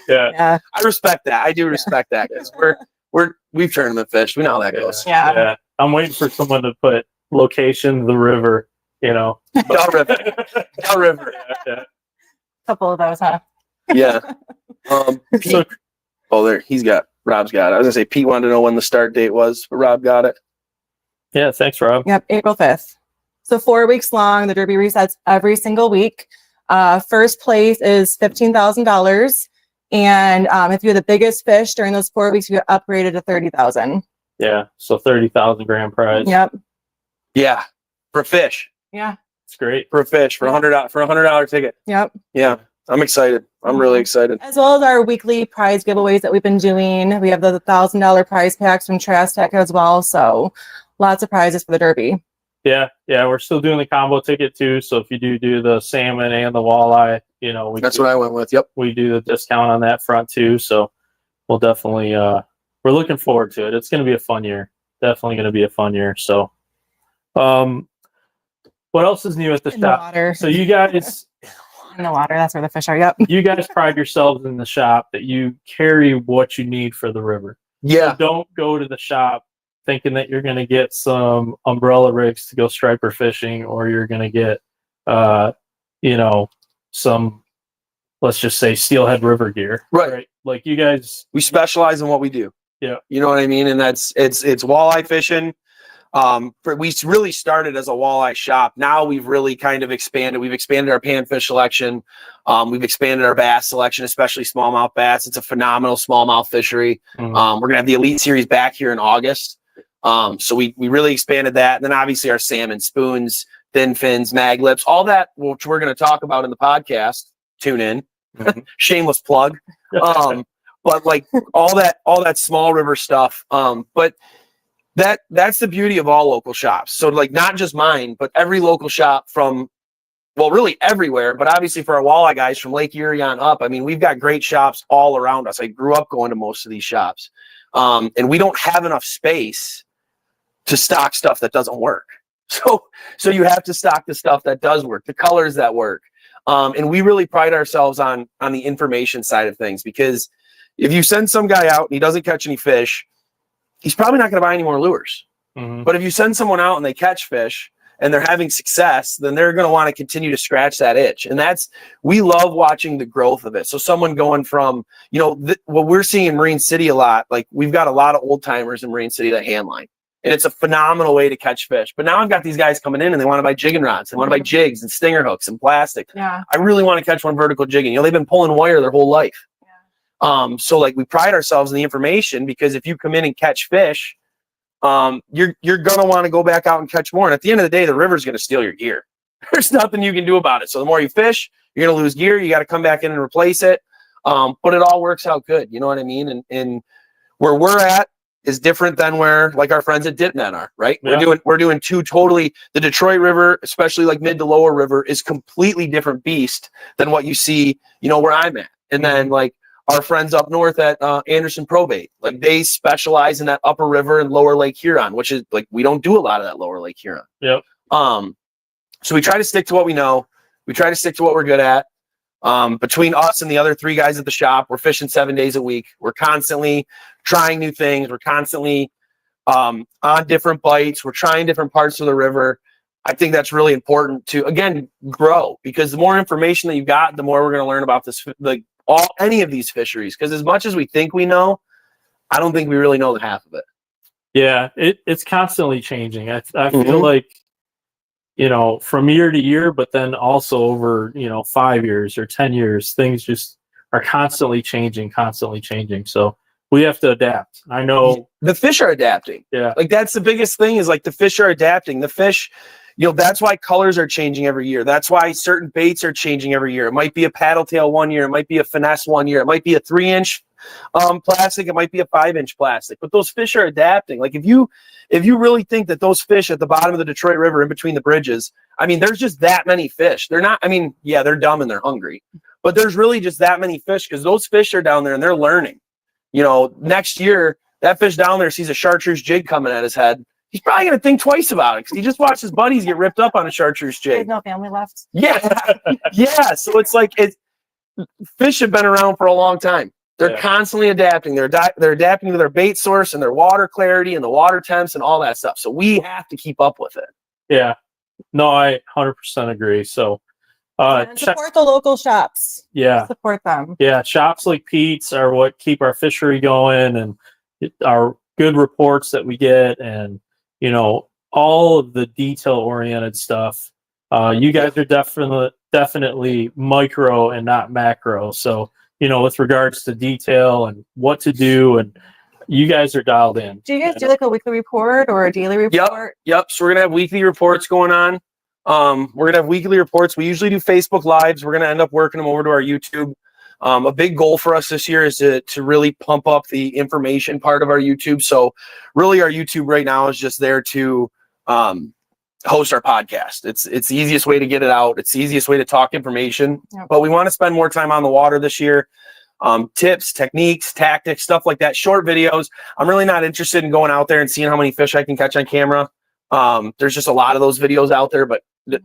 Speaker 1: Yeah.
Speaker 3: I respect that. I do respect that, because we've tournament fished. We know how that goes.
Speaker 2: Yeah.
Speaker 1: I'm waiting for someone to put location, the river,
Speaker 3: Del River.
Speaker 2: A couple of those, huh?
Speaker 3: Yeah. Pete, Rob's got it. I was gonna say Pete wanted to know when the start date was, but Rob got it.
Speaker 1: Yeah, thanks, Rob.
Speaker 2: Yep, April 5th. So 4 weeks long. The derby resets every single week. First place is $15,000, and if you're the biggest fish during those 4 weeks, you get upgraded to 30,000.
Speaker 1: Yeah, so 30,000 grand prize.
Speaker 2: Yep.
Speaker 3: Yeah, for fish.
Speaker 2: Yeah,
Speaker 1: it's great
Speaker 3: for a fish for $100 ticket.
Speaker 2: Yep.
Speaker 3: Yeah, I'm excited. I'm really excited.
Speaker 2: As well as our weekly prize giveaways that we've been doing. We have the $1,000 prize packs from Trash Tech as well. So lots of prizes for the derby.
Speaker 1: Yeah, we're still doing the combo ticket too. So if you do the salmon and the walleye,
Speaker 3: that's what I went with. Yep,
Speaker 1: we do the discount on that front too. So we'll definitely we're looking forward to it. It's going to be a fun year. Definitely going to be a fun year. So, what else is new at the shop?
Speaker 2: Water.
Speaker 1: So you guys
Speaker 2: in the water. That's where the fish are. Yep.
Speaker 1: You guys pride yourselves in the shop that you carry what you need for the river.
Speaker 3: Yeah.
Speaker 1: So don't go to the shop thinking that you're going to get some umbrella rigs to go striper fishing, or you're going to get, some, let's just say, steelhead river gear.
Speaker 3: Right.
Speaker 1: Like you guys,
Speaker 3: we specialize in what we do.
Speaker 1: Yeah.
Speaker 3: You know what I mean? And it's walleye fishing. We really started as a walleye shop. Now we've really kind of expanded. We've expanded our panfish selection. We've expanded our bass selection, especially smallmouth bass. It's a phenomenal smallmouth fishery.
Speaker 1: Mm-hmm.
Speaker 3: We're gonna have the Elite Series back here in August. So we really expanded that. And then obviously our salmon, spoons, thin fins, mag lips, all that, which we're going to talk about in the podcast. Tune in. Mm-hmm. Shameless plug. But like all that small river stuff. But that's the beauty of all local shops. So like not just mine, but every local shop from, well, really everywhere, but obviously for our walleye guys from Lake Erie on up. I mean, we've got great shops all around us. I grew up going to most of these shops. And we don't have enough space to stock stuff that doesn't work. So you have to stock the stuff that does work, the colors that work. And we really pride ourselves on the information side of things, because if you send some guy out and he doesn't catch any fish, he's probably not going to buy any more lures. Mm-hmm. But if you send someone out and they catch fish and they're having success, then they're going to want to continue to scratch that itch. And we love watching the growth of it. So someone going from, what we're seeing in Marine City a lot, like we've got a lot of old timers in Marine City that handline, and it's a phenomenal way to catch fish. But now I've got these guys coming in and they want to buy jigging rods. They want to buy jigs and stinger hooks and plastic.
Speaker 2: Yeah.
Speaker 3: I really want to catch one vertical jigging. They've been pulling wire their whole life. Yeah. So like we pride ourselves in the information, because if you come in and catch fish, you're going to want to go back out and catch more. And at the end of the day, the river's going to steal your gear. There's nothing you can do about it. So the more you fish, you're going to lose gear. You got to come back in and replace it. But it all works out good. You know what I mean? And where we're at is different than where like our friends at DitNet are, right? Yeah. We're doing two totally, the Detroit River, especially like mid to lower river, is completely different beast than what you see, where I'm at. And then like our friends up north at Anderson Probate, like they specialize in that upper river and lower Lake Huron, which is like, we don't do a lot of that lower Lake Huron.
Speaker 1: Yep.
Speaker 3: So we try to stick to what we know. We try to stick to what we're good at. Between us and the other 3 guys at the shop, we're fishing 7 days a week. We're constantly trying new things. We're constantly on different bites. We're trying different parts of the river. I think that's really important to, again, grow, because the more information that you've got, the more we're going to learn about this, like any of these fisheries. Because as much as we think we know, I don't think we really know the half of it.
Speaker 1: Yeah, it's constantly changing. I feel like, you know, from year to year, but then also over, you know, 5 years or 10 years, things just are constantly changing. So we have to adapt. I know
Speaker 3: the fish are adapting.
Speaker 1: Yeah.
Speaker 3: Like that's the biggest thing, is like the fish are adapting. The fish, you know, that's why colors are changing every year. That's why certain baits are changing every year. It might be a paddle tail one year. It might be a finesse one year. It might be a 3-inch plastic. It might be a 5-inch plastic. But those fish are adapting. Like if you really think that those fish at the bottom of the Detroit River in between the bridges, I mean, there's just that many fish. They're not, I mean, yeah, they're dumb and they're hungry, but there's really just that many fish because those fish are down there and they're learning. You know, next year, that fish down there sees a chartreuse jig coming at his head. He's probably going to think twice about it because he just watched his buddies get ripped up on a chartreuse jig.
Speaker 2: There's no family left.
Speaker 3: Yeah. Yeah. So it's like, fish have been around for a long time. They're constantly adapting. They're adapting to their bait source and their water clarity and the water temps and all that stuff. So we have to keep up with it.
Speaker 1: Yeah. No, I 100% agree. So
Speaker 2: And support the local shops.
Speaker 1: Yeah.
Speaker 2: Support them.
Speaker 1: Yeah. Shops like Pete's are what keep our fishery going, and our good reports that we get, and, you know, all of the detail oriented stuff. You guys are definitely micro and not macro. So, you know, with regards to detail and what to do, and you guys are dialed in.
Speaker 2: Do you guys do like a weekly report or a daily report?
Speaker 3: Yep. So we're gonna have weekly reports going on. We're gonna have weekly reports. We usually do Facebook Lives. We're gonna end up working them over to our YouTube. A big goal for us this year is to really pump up the information part of our YouTube. So really our YouTube right now is just there to host our podcast. It's the easiest way to get it out. It's the easiest way to talk information. Yep. But we want to spend more time on the water this year. Tips, techniques, tactics, stuff like that. Short videos. I'm really not interested in going out there and seeing how many fish I can catch on camera. There's just a lot of those videos out there, but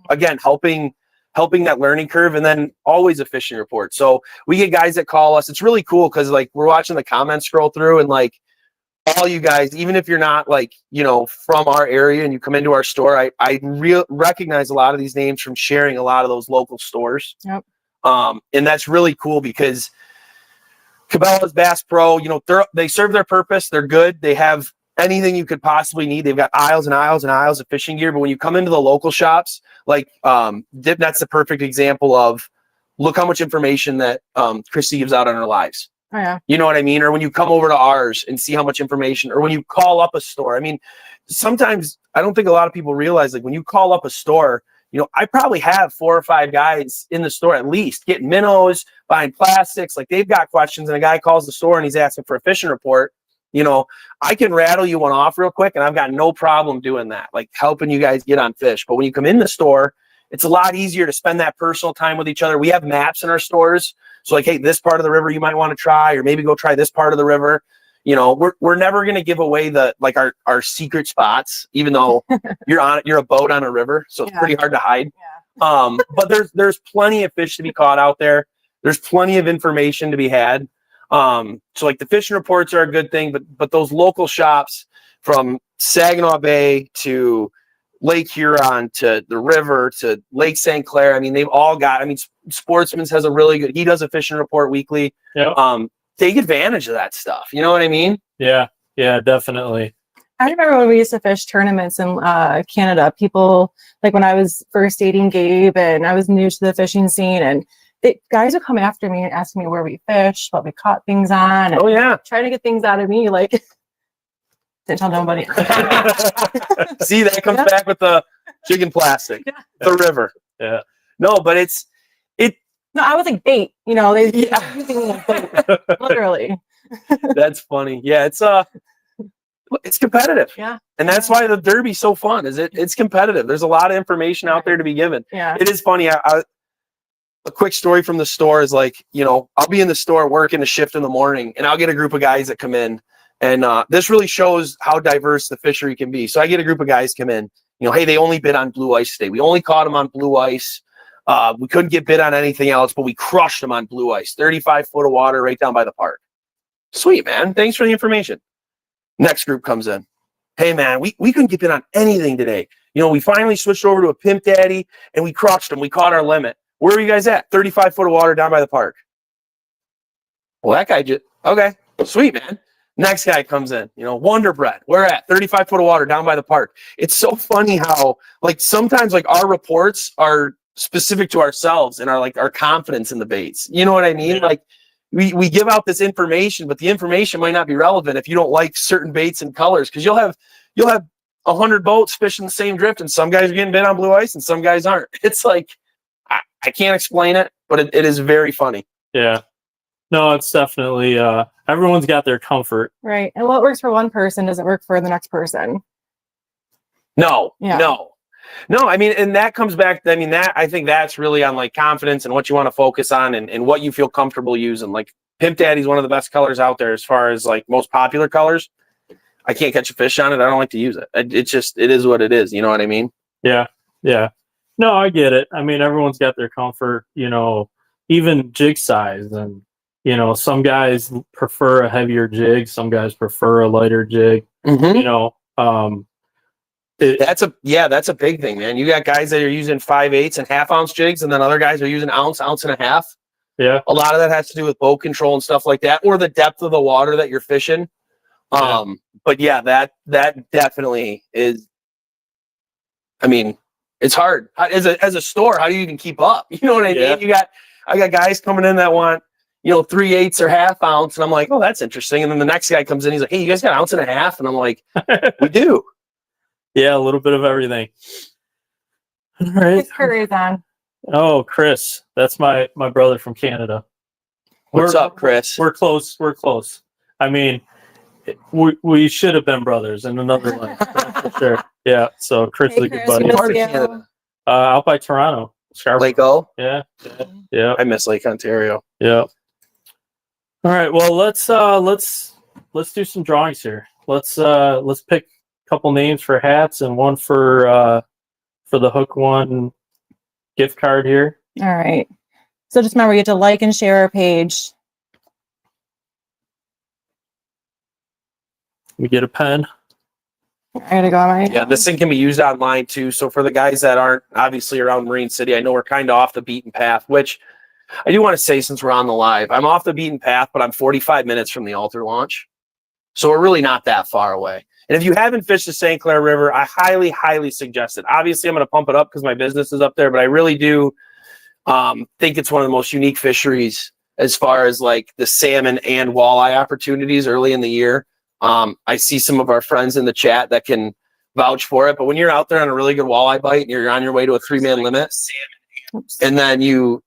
Speaker 3: again, helping that learning curve, and then always a fishing report. So we get guys that call us. It's really cool because like we're watching the comments scroll through, and like all you guys, even if you're not like, you know, from our area and you come into our store, I recognize a lot of these names from sharing a lot of those local stores.
Speaker 2: Yep.
Speaker 3: And that's really cool because Cabela's, Bass Pro, you know, they serve their purpose. They're good. They have anything you could possibly need. They've got aisles and aisles and aisles of fishing gear. But when you come into the local shops, like that's the perfect example of look how much information that Christy gives out on her lives.
Speaker 2: Oh, yeah.
Speaker 3: You know what I mean? Or when you come over to ours and see how much information, or when you call up a store. I mean, sometimes I don't think a lot of people realize, like when you call up a store, you know, I probably have 4 or 5 guys in the store at least getting minnows, buying plastics. Like they've got questions, and a guy calls the store and he's asking for a fishing report. You know, I can rattle you one off real quick, and I've got no problem doing that, like helping you guys get on fish. But when you come in the store, it's a lot easier to spend that personal time with each other. We have maps in our stores. So like, hey, this part of the river you might want to try, or maybe go try this part of the river. You know, we're never going to give away our secret spots, even though you're a boat on a river. So it's pretty hard to hide. Yeah. But there's plenty of fish to be caught out there. There's plenty of information to be had. So like the fishing reports are a good thing, but those local shops from Saginaw Bay to Lake Huron to the river to Lake St. Clair, I mean, they've all got, I mean, Sportsman's has a really good, he does a fishing report weekly. Yep. Take advantage of that stuff. You know what I mean?
Speaker 1: Yeah. Yeah, definitely.
Speaker 2: I remember when we used to fish tournaments in Canada, people, like when I was first dating Gabe and I was new to the fishing scene, and guys would come after me and ask me where we fished, what we caught things on. And trying to get things out of me, like, didn't tell nobody.
Speaker 3: See, that comes back with the jig and plastic, the river.
Speaker 1: Yeah.
Speaker 3: No, but
Speaker 2: no, I was like bait, you know, they using me like bait, literally.
Speaker 3: That's funny. Yeah, it's competitive.
Speaker 2: Yeah.
Speaker 3: And that's why the Derby's so fun, is it's competitive. There's a lot of information out there to be given.
Speaker 2: Yeah.
Speaker 3: It is funny. A quick story from the store is like, you know, I'll be in the store working a shift in the morning, and I'll get a group of guys that come in. And this really shows how diverse the fishery can be. So I get a group of guys come in. You know, hey, they only bit on blue ice today. We only caught them on blue ice. We couldn't get bit on anything else, but we crushed them on blue ice. 35 foot of water right down by the park. Sweet, man. Thanks for the information. Next group comes in. Hey, man, we couldn't get bit on anything today. You know, we finally switched over to a Pimp Daddy, and we crushed them. We caught our limit. Where are you guys at? 35 foot of water down by the park. Well, that guy just, okay, sweet, man. Next guy comes in, you know, Wonder Bread. We're at 35 foot of water down by the park. It's so funny how, like, sometimes, like, our reports are specific to ourselves and our confidence in the baits. You know what I mean? Like, we give out this information, but the information might not be relevant if you don't like certain baits and colors, because you'll have 100 boats fishing the same drift, and some guys are getting bit on blue ice and some guys aren't. It's like, I can't explain it, but it is very funny.
Speaker 1: Yeah. No, it's definitely, everyone's got their comfort.
Speaker 2: Right. And what works for one person doesn't work for the next person.
Speaker 3: No,
Speaker 2: Yeah.
Speaker 3: no. I mean, and that comes back. I mean, I think that's really on like confidence and what you want to focus on and what you feel comfortable using. Like Pimp Daddy's one of the best colors out there as far as like most popular colors. I can't catch a fish on it. I don't like to use it. It is what it is. You know what I mean?
Speaker 1: Yeah. Yeah. No, I get it. I mean, everyone's got their comfort, you know, even jig size. And, you know, some guys prefer a heavier jig. Some guys prefer a lighter jig,
Speaker 3: Mm-hmm.
Speaker 1: you know.
Speaker 3: That's a big thing, man. You got guys that are using 5/8 and half-ounce jigs, and then other guys are using ounce and a half.
Speaker 1: Yeah.
Speaker 3: A lot of that has to do with boat control and stuff like that, or the depth of the water that you're fishing.
Speaker 1: Yeah.
Speaker 3: But yeah, that definitely is. I mean, it's hard as a store. How do you even keep up? You know what I mean?
Speaker 1: Yeah.
Speaker 3: I got guys coming in that want, you know, 3/8 or half ounce, and I'm like, oh, that's interesting. And then the next guy comes in, he's like, hey, you guys got ounce and a half, and I'm like, we do.
Speaker 1: Yeah, a little bit of everything. All right.
Speaker 2: Chris Curry's on.
Speaker 1: Oh, Chris. That's my brother from Canada.
Speaker 3: What's up, Chris?
Speaker 1: We're close. We're close. I mean, we should have been brothers in another life, for sure. Yeah. So Chris is a good buddy.
Speaker 2: we miss
Speaker 3: Part of
Speaker 2: you.
Speaker 3: Canada.
Speaker 1: Out by Toronto. Scarborough.
Speaker 3: Lake O.
Speaker 1: Yeah. Yeah.
Speaker 3: I miss Lake Ontario.
Speaker 1: Yeah. All right. Well, let's do some drawings here. Let's pick a couple names for hats and one for the Hook One gift card here.
Speaker 2: All right. So just remember, you have to like and share our page.
Speaker 1: We get a pen.
Speaker 2: I gotta go on my.
Speaker 3: Yeah, this thing can be used online too. So for the guys that aren't obviously around Marine City, I know we're kind of off the beaten path, which I do want to say since we're on the live, I'm off the beaten path, but I'm 45 minutes from the altar launch. So we're really not that far away. And if you haven't fished the St. Clair River, I highly, highly suggest it. Obviously, I'm going to pump it up because my business is up there, but I really do think it's one of the most unique fisheries as far as like the salmon and walleye opportunities early in the year. I see some of our friends in the chat that can vouch for it, but when you're out there on a really good walleye bite and you're on your way to a 3-man limit, and then you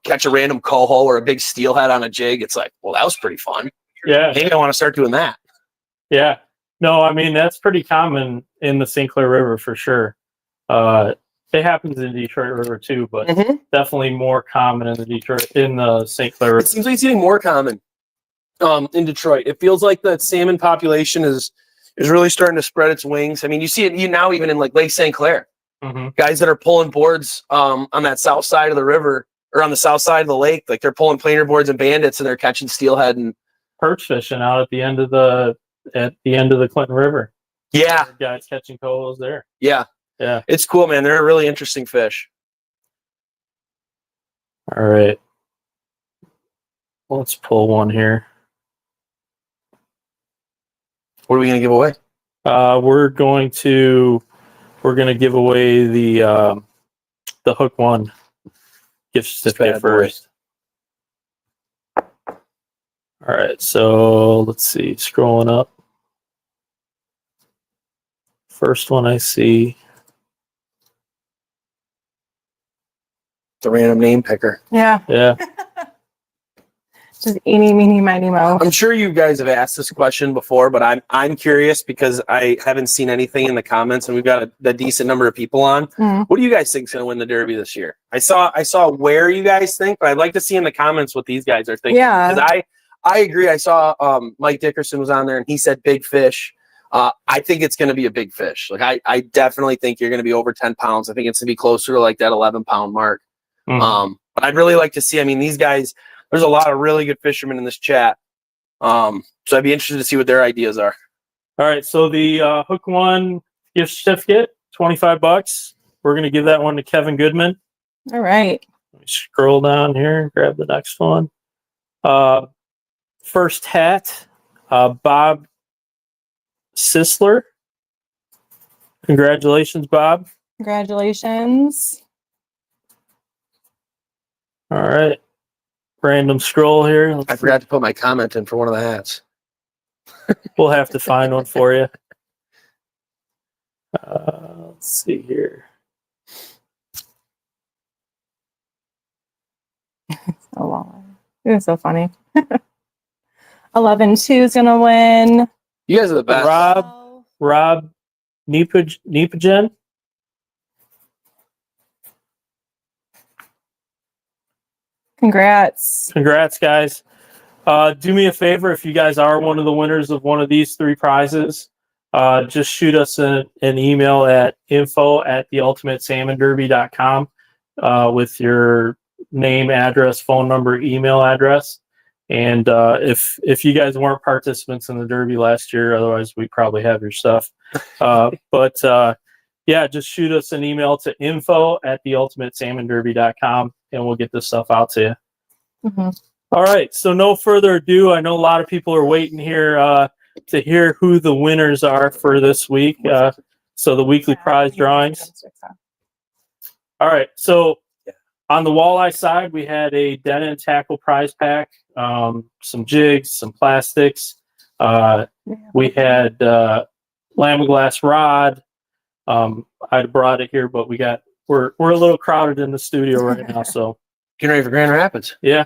Speaker 3: catch a random coho or a big steelhead on a jig, it's like, well, that was pretty fun.
Speaker 1: Yeah.
Speaker 3: Maybe I want to start doing that.
Speaker 1: Yeah. No, I mean, that's pretty common in the St. Clair River for sure. It happens in Detroit River too, but definitely more common in the St. Clair River.
Speaker 3: It seems like it's getting more common in Detroit. It feels like the salmon population is really starting to spread its wings. I mean, you see it now even in like Lake St. Clair. Guys that are pulling boards on that south side of the river or on the south side of the lake, like they're pulling planer boards and bandits and they're catching steelhead and
Speaker 1: perch fishing out at the end of the Clinton River.
Speaker 3: Yeah.
Speaker 1: Guys catching cohos there.
Speaker 3: Yeah.
Speaker 1: Yeah.
Speaker 3: It's cool, man. They're a really interesting fish.
Speaker 1: All right. Let's pull one here.
Speaker 3: What are we going to give away?
Speaker 1: We're going to give away the Hook One gift certificate first. All right, so let's see. Scrolling up. First one I see.
Speaker 3: It's a random name picker.
Speaker 2: Yeah.
Speaker 1: Yeah.
Speaker 2: Just eeny, meeny, miny, mo.
Speaker 3: I'm sure you guys have asked this question before, but I'm curious because I haven't seen anything in the comments, and we've got a decent number of people on. What do you guys think is going to win the Derby this year? I saw where you guys think, but I'd like to see in the comments what these guys are thinking.
Speaker 2: Yeah.
Speaker 3: Because I agree. I saw Mike Dickerson was on there, and he said big fish. I think it's going to be a big fish. Like I definitely think you're going to be over 10 pounds. I think it's going to be closer to like that 11-pound mark. But I'd really like to see, I mean, these guys, there's a lot of really good fishermen in this chat. So I'd be interested to see what their ideas are.
Speaker 1: All right. So the Hook One gift certificate, $25. We're going to give that one to Kevin Goodman.
Speaker 2: All right.
Speaker 1: Let me scroll down here and grab the next one. First hat, Bob Sisler. Congratulations, Bob.
Speaker 2: Congratulations.
Speaker 1: All right. Random scroll here.
Speaker 3: I forgot to put my comment in for one of the hats.
Speaker 1: We'll have to find one for you. Let's see here.
Speaker 2: Oh, wow. It was so funny. 11-2 is going to win.
Speaker 3: You guys are the best.
Speaker 1: Rob Nepogen.
Speaker 2: Congrats.
Speaker 1: Congrats, guys. Do me a favor, if you guys are one of the winners of one of these 3 prizes, just shoot us an email at info@theultimatesalmonderby.com with your name, address, phone number, email address. And if you guys weren't participants in the Derby last year, otherwise we probably have your stuff. But yeah, just shoot us an email to info@theultimatesalmonderby.com and we'll get this stuff out to you.
Speaker 2: Mm-hmm.
Speaker 1: All right. So no further ado. I know a lot of people are waiting here to hear who the winners are for this week. So the weekly prize drawings. All right. So on the walleye side, we had a dead end tackle prize pack, some jigs, some plastics. We had Lamaglass rod. I brought it here, but we're a little crowded in the studio right now. So
Speaker 3: getting ready for Grand Rapids.
Speaker 1: Yeah,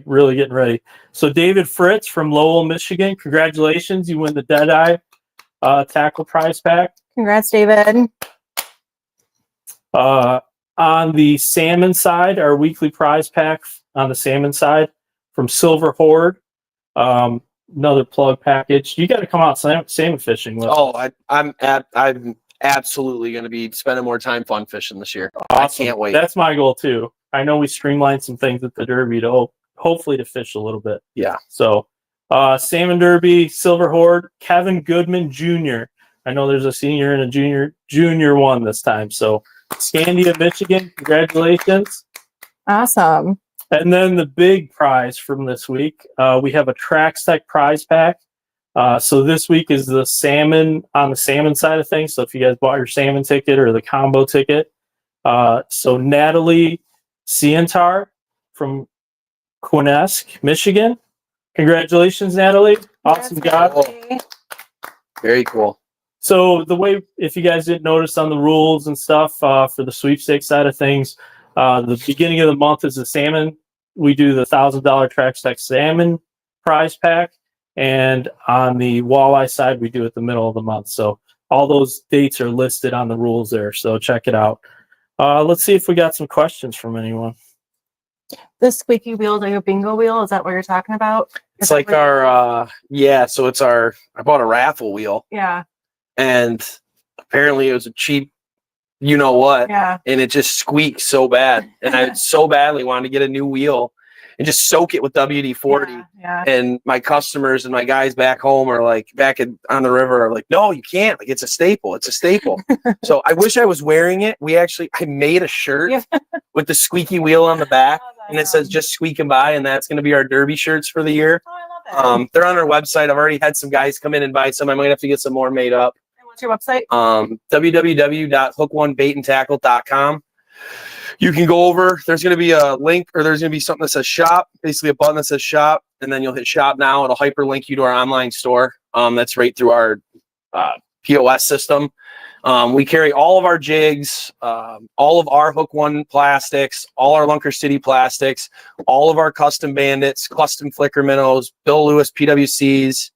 Speaker 1: really getting ready. So David Fritz from Lowell, Michigan, congratulations! You win the Deadeye tackle prize pack.
Speaker 2: Congrats, David.
Speaker 1: On the salmon side, our weekly prize pack on the salmon side from Silver Horde. Another plug package. You got to come out salmon fishing with.
Speaker 3: Oh, I'm absolutely going to be spending more time fun fishing this year.
Speaker 1: Awesome.
Speaker 3: I can't wait.
Speaker 1: That's my goal too. I know we streamlined some things at the Derby to hopefully to fish a little bit.
Speaker 3: Yeah.
Speaker 1: So, Salmon Derby, Silver Horde, Kevin Goodman Jr. I know there's a senior and a junior one this time. So, Scandia, Michigan, congratulations.
Speaker 2: Awesome.
Speaker 1: And then the big prize from this week, we have a Trax Tech prize pack. So this week is the salmon on the salmon side of things. So if you guys bought your salmon ticket or the combo ticket, so Natalie Cientar from Quinnesec, Michigan. Congratulations, Natalie. Awesome job.
Speaker 3: Very cool.
Speaker 1: So the way, if you guys didn't notice on the rules and stuff for the sweepstakes side of things, the beginning of the month is the salmon. We do the $1,000 Trax Tech salmon prize pack. And on the walleye side, we do it the middle of the month. So all those dates are listed on the rules there. So check it out. Let's see if we got some questions from anyone.
Speaker 2: The squeaky wheel, like a bingo wheel, is that what you're talking about?
Speaker 3: It's like our, so it's I bought a raffle wheel.
Speaker 2: Yeah.
Speaker 3: And apparently it was a cheap, you know what?
Speaker 2: Yeah.
Speaker 3: And it just squeaked so bad. And I so badly wanted to get a new wheel and just soak it with WD-40.
Speaker 2: Yeah.
Speaker 3: And my customers and my guys back home are like, on the river are like, no, you can't. Like, it's a staple. It's a staple. So I wish I was wearing it. I made a shirt with the squeaky wheel on the back. And it says just squeaking by. And that's going to be our Derby shirts for the year.
Speaker 2: Oh, I love it.
Speaker 3: They're on our website. I've already had some guys come in and buy some. I might have to get some more made up.
Speaker 2: And what's your website?
Speaker 3: www.hookonebaitandtackle.com. You can go over, there's going to be a link, or there's going to be something that says shop, basically a button that says shop, and then you'll hit shop now. It'll hyperlink you to our online store. That's right through our POS system. We carry all of our jigs, all of our Hook One plastics, all our Lunker City plastics, all of our custom bandits, custom flicker minnows, Bill Lewis PWCs.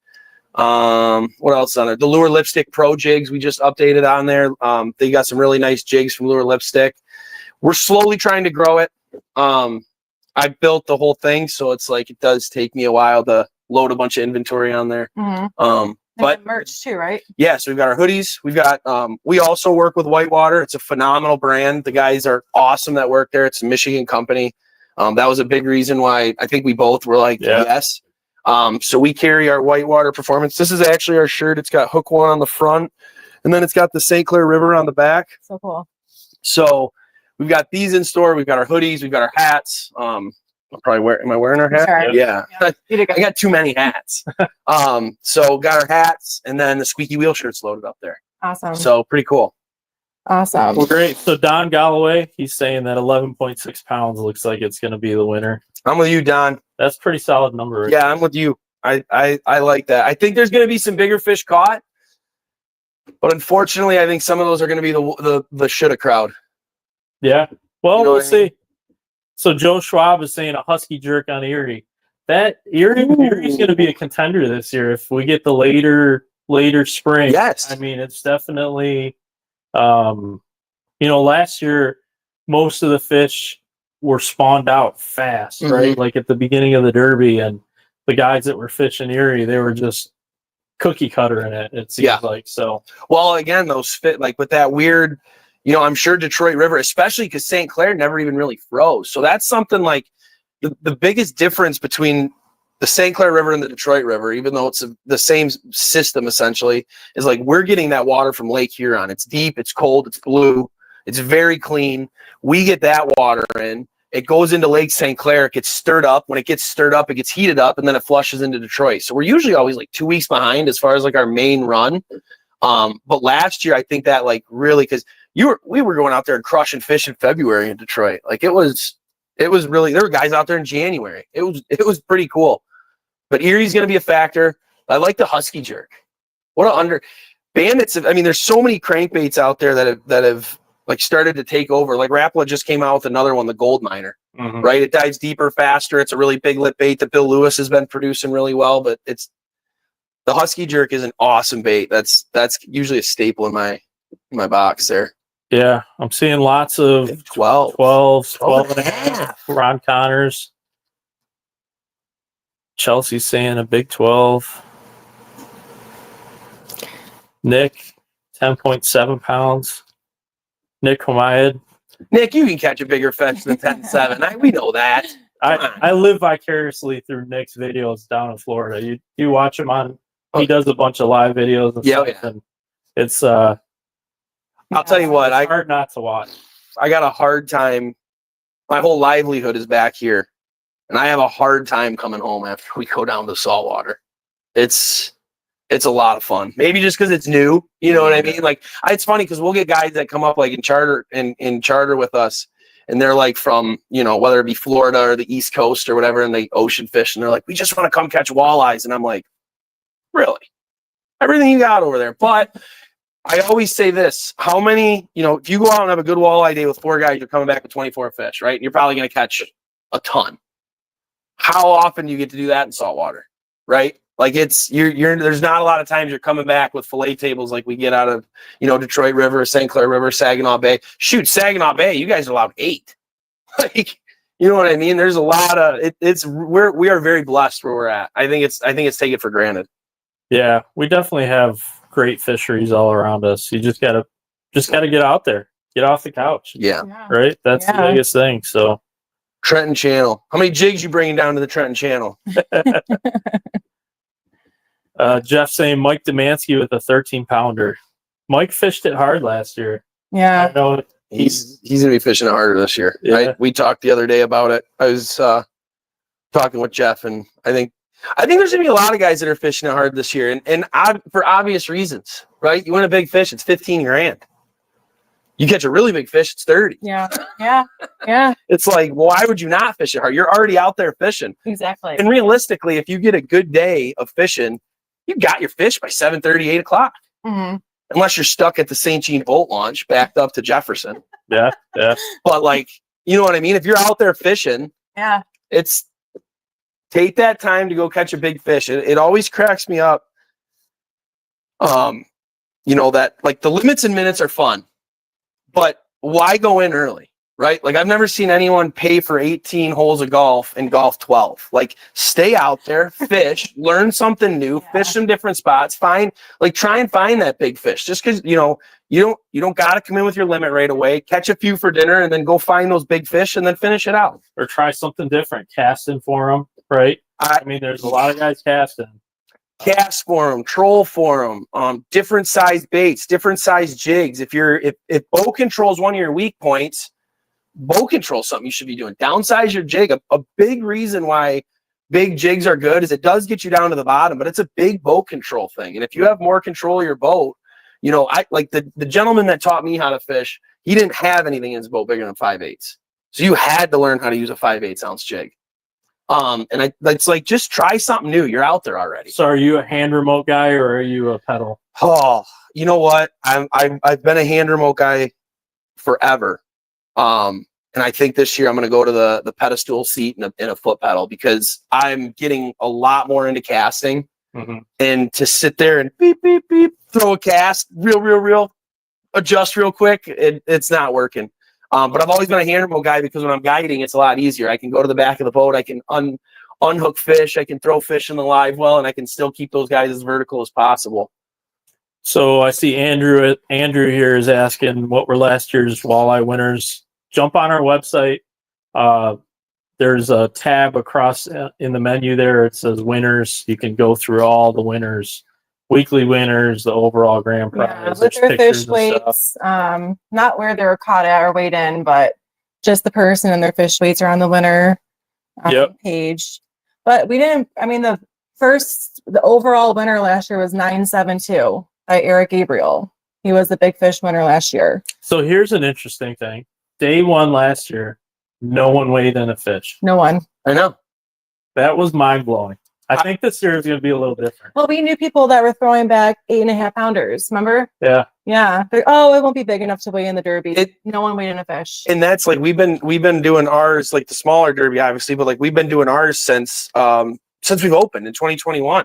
Speaker 3: What else is on there? The Lure Lipstick Pro jigs we just updated on there. They got some really nice jigs from Lure Lipstick. We're slowly trying to grow it. I built the whole thing, so it's like it does take me a while to load a bunch of inventory on there.
Speaker 2: Mm-hmm.
Speaker 3: But
Speaker 2: merch too, right?
Speaker 3: yeah, so we've got our hoodies. We've got we also work with Whitewater. It's a phenomenal brand. The guys are awesome that work there. It's a Michigan company. That was a big reason why I think we both were like, yes. So we carry our Whitewater Performance. This is actually our shirt. It's got Hook One on the front, and then it's got the St. Clair River on the back.
Speaker 2: So cool.
Speaker 3: So we've got these in store. We've got our hoodies. We've got our hats. Am I wearing our hat?
Speaker 2: Sure.
Speaker 3: Yeah. I got too many hats. So got our hats, and then the squeaky wheel shirts loaded up there.
Speaker 2: Awesome.
Speaker 3: So pretty cool.
Speaker 2: Awesome.
Speaker 1: Well, great. So Don Galloway, he's saying that 11.6 pounds looks like it's going to be the winner.
Speaker 3: I'm with you, Don.
Speaker 1: That's a pretty solid number. Right?
Speaker 3: Yeah, I'm with you. I like that. I think there's going to be some bigger fish caught, but unfortunately, I think some of those are going to be the shoulda crowd.
Speaker 1: Yeah. Well,
Speaker 3: You know
Speaker 1: we'll
Speaker 3: what I mean?
Speaker 1: see. So Joe Schwab is saying a husky jerk on Erie. That Erie's going to be a contender this year if we get the later spring.
Speaker 3: Yes.
Speaker 1: I mean, it's definitely, last year most of the fish were spawned out fast, right? Like at the beginning of the Derby, and the guys that were fishing Erie, they were just cookie cutter in it. It seems like so.
Speaker 3: Well, again, those fit like with that weird. I'm sure Detroit River, especially because St. Clair never even really froze. So that's something like the biggest difference between the St. Clair River and the Detroit River, even though it's the same system essentially, is like we're getting that water from Lake Huron. It's deep, it's cold, it's blue, it's very clean. We get that water in. It goes into Lake St. Clair. It gets stirred up. When it gets stirred up, it gets heated up, and then it flushes into Detroit. So we're usually always like 2 weeks behind as far as like our main run. But last year, I think that like really because we were going out there and crushing fish in February in Detroit. Like it was really, there were guys out there in January. It was pretty cool. But Erie's going to be a factor. I like the husky jerk. Bandits. There's so many crankbaits out there that have like started to take over. Like Rapala just came out with another one, the gold miner, right? It dives deeper, faster. It's a really big lip bait that Bill Lewis has been producing really well, but the husky jerk is an awesome bait. That's usually a staple in my box there.
Speaker 1: Yeah, I'm seeing lots of 12 and a half. Ron Connors. Chelsea's saying a big 12. Nick, 10.7 pounds. Nick Humayed.
Speaker 3: Nick, you can catch a bigger fish than 10.7. We know that.
Speaker 1: I live vicariously through Nick's videos down in Florida. You watch him on. He does a bunch of live videos and stuff, and it's
Speaker 3: I'll tell you what,
Speaker 1: it's hard not to watch.
Speaker 3: I got a hard time. My whole livelihood is back here, and I have a hard time coming home after we go down to saltwater. It's a lot of fun. Maybe just because it's new, you know what I mean? Like it's funny because we'll get guys that come up like in charter with us, and they're like from whether it be Florida or the East Coast or whatever, and they ocean fish, and they're like, we just want to come catch walleyes, and I'm like, really? Everything you got over there, but. I always say this, how many, if you go out and have a good walleye day with 4 guys, you're coming back with 24 fish, right? And you're probably going to catch a ton. How often do you get to do that in saltwater, right? Like there's not a lot of times you're coming back with fillet tables like we get out of, Detroit River, St. Clair River, Saginaw Bay. Shoot, Saginaw Bay, you guys are allowed 8. Like, you know what I mean? There's a lot of, we are very blessed where we're at. I think it's taken for granted.
Speaker 1: Yeah, we definitely have great fisheries all around us. You just gotta get out there, get off the couch.
Speaker 3: Yeah.
Speaker 1: Right. That's the biggest thing. So
Speaker 3: Trenton Channel. How many jigs you bringing down to the Trenton Channel?
Speaker 1: Jeff saying Mike Demansky with a 13-pounder. Mike fished it hard last year.
Speaker 2: Yeah.
Speaker 1: I know
Speaker 3: He's gonna be fishing it harder this year.
Speaker 1: Yeah.
Speaker 3: We talked the other day about it. I was talking with Jeff, and I think there's gonna be a lot of guys that are fishing it hard this year, and for obvious reasons, right? You win a big fish, it's $15,000. You catch a really big fish, it's 30.
Speaker 2: Yeah.
Speaker 3: It's like, why would you not fish it hard? You're already out there fishing.
Speaker 2: Exactly.
Speaker 3: And realistically, if you get a good day of fishing, you got your fish by 7:30, 8 o'clock.
Speaker 2: Mm-hmm.
Speaker 3: Unless you're stuck at the St. Jean boat launch, backed up to Jefferson.
Speaker 1: Yeah.
Speaker 3: But like, you know what I mean? If you're out there fishing, it's take that time to go catch a big fish. It always cracks me up. That like the limits and minutes are fun, but why go in early? right? Like I've never seen anyone pay for 18 holes of golf and golf 12. Like stay out there, fish, learn something new, fish some different spots, try and find that big fish. Just because, you don't got to come in with your limit right away. Catch a few for dinner and then go find those big fish and then finish it out.
Speaker 1: Or try something different, casting for them, right? I mean, there's a lot of guys casting.
Speaker 3: Cast for them, troll for them, different size baits, different size jigs. If bow control is one of your weak points, bow control is something you should be doing. Downsize your jig. A big reason why big jigs are good is it does get you down to the bottom, but it's a big bow control thing. And if you have more control of your boat, I like the gentleman that taught me how to fish, he didn't have anything in his boat bigger than 5/8. So you had to learn how to use a 5/8 ounce jig. And it's like, just try something new. You're out there already.
Speaker 1: So are you a hand remote guy or are you a pedal?
Speaker 3: Oh, you know what? I've been a hand remote guy forever. And I think this year I'm going to go to the pedestal seat in a foot pedal because I'm getting a lot more into casting.
Speaker 1: Mm-hmm.
Speaker 3: And to sit there and beep, beep, beep, throw a cast, real, adjust real quick, it's not working. But I've always been a hand remote guy because when I'm guiding, it's a lot easier. I can go to the back of the boat. I can unhook fish. I can throw fish in the live well, and I can still keep those guys as vertical as possible.
Speaker 1: So I see Andrew here is asking what were last year's walleye winners. Jump on our website. There's a tab across in the menu there. It says winners. You can go through all the winners. Weekly winners, the overall grand prize.
Speaker 2: With their fish weights, not where they were caught at or weighed in, but just the person and their fish weights are on the winner page. But we didn't, I mean, the overall winner last year was 972 by Eric Gabriel. He was the big fish winner last year.
Speaker 1: So here's an interesting thing. Day one last year, no one weighed in a fish.
Speaker 2: No one.
Speaker 3: I know.
Speaker 1: That was mind blowing. I think this year is going to be a little different.
Speaker 2: Well, we knew people that were throwing back 8.5 pounders. Remember?
Speaker 1: Yeah.
Speaker 2: Yeah. It won't be big enough to weigh in the derby. No one weighed in a fish.
Speaker 3: And that's like we've been doing ours, like the smaller derby, obviously, but like we've been doing ours since we've opened in 2021.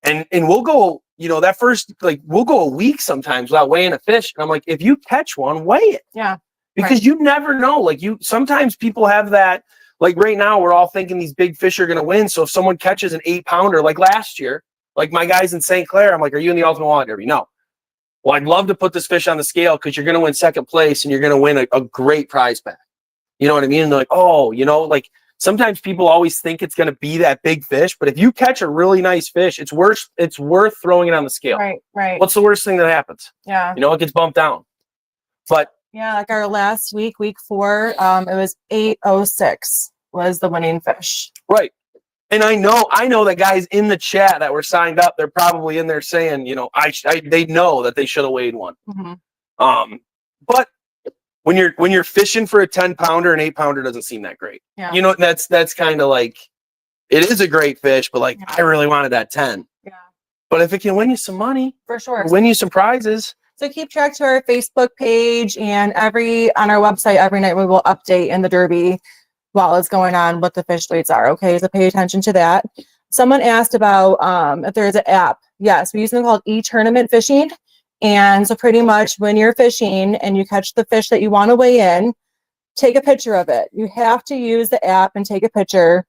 Speaker 3: And we'll go, that first, like we'll go a week sometimes without weighing a fish. And I'm like, if you catch one, weigh it.
Speaker 2: Yeah.
Speaker 3: Because you never know. Like sometimes people have that. Like right now, we're all thinking these big fish are going to win. So if someone catches an 8-pounder, like last year, like my guys in St. Clair, I'm like, are you in the Ultimate Walleye Derby? No. Well, I'd love to put this fish on the scale because you're going to win second place and you're going to win a great prize pack. You know what I mean? And they're like, like sometimes people always think it's going to be that big fish, but if you catch a really nice fish, it's worth throwing it on the scale.
Speaker 2: Right.
Speaker 3: What's the worst thing that happens?
Speaker 2: Yeah.
Speaker 3: It gets bumped down. But
Speaker 2: yeah, like our last week 4, it was 806 was the winning fish.
Speaker 3: Right. And I know that guys in the chat that were signed up, they're probably in there saying, they know that they should have weighed one.
Speaker 2: Mm-hmm.
Speaker 3: But when you're fishing for a 10-pounder, an 8-pounder doesn't seem that great.
Speaker 2: Yeah.
Speaker 3: That's kind of like, it is a great fish, but like, I really wanted that 10.
Speaker 2: Yeah.
Speaker 3: But if it can win you some money,
Speaker 2: for sure,
Speaker 3: win you some prizes.
Speaker 2: So keep track to our Facebook page and on our website every night we will update in the derby while it's going on what the fish weights are. Okay, so pay attention to that. Someone asked about if there's an app. Yes, we use something called e-tournament fishing. And so pretty much when you're fishing and you catch the fish that you want to weigh in, take a picture of it. You have to use the app and take a picture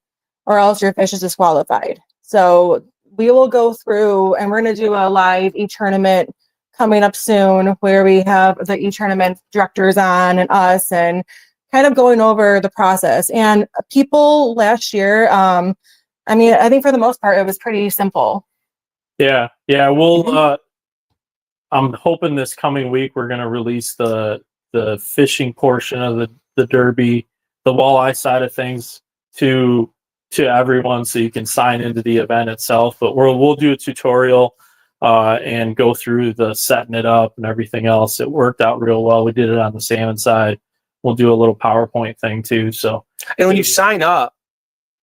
Speaker 2: or else your fish is disqualified. So we will go through and we're going to do a live e-tournament coming up soon where we have the e-tournament directors on and us and kind of going over the process. And people last year, I think for the most part, it was pretty simple.
Speaker 1: Yeah. We'll, I'm hoping this coming week, we're going to release the fishing portion of the derby, the walleye side of things to everyone so you can sign into the event itself. But we'll do a tutorial and go through the setting it up and everything else. It worked out real well. We did it on the salmon side. We'll do a little PowerPoint thing too. So,
Speaker 3: and when you sign up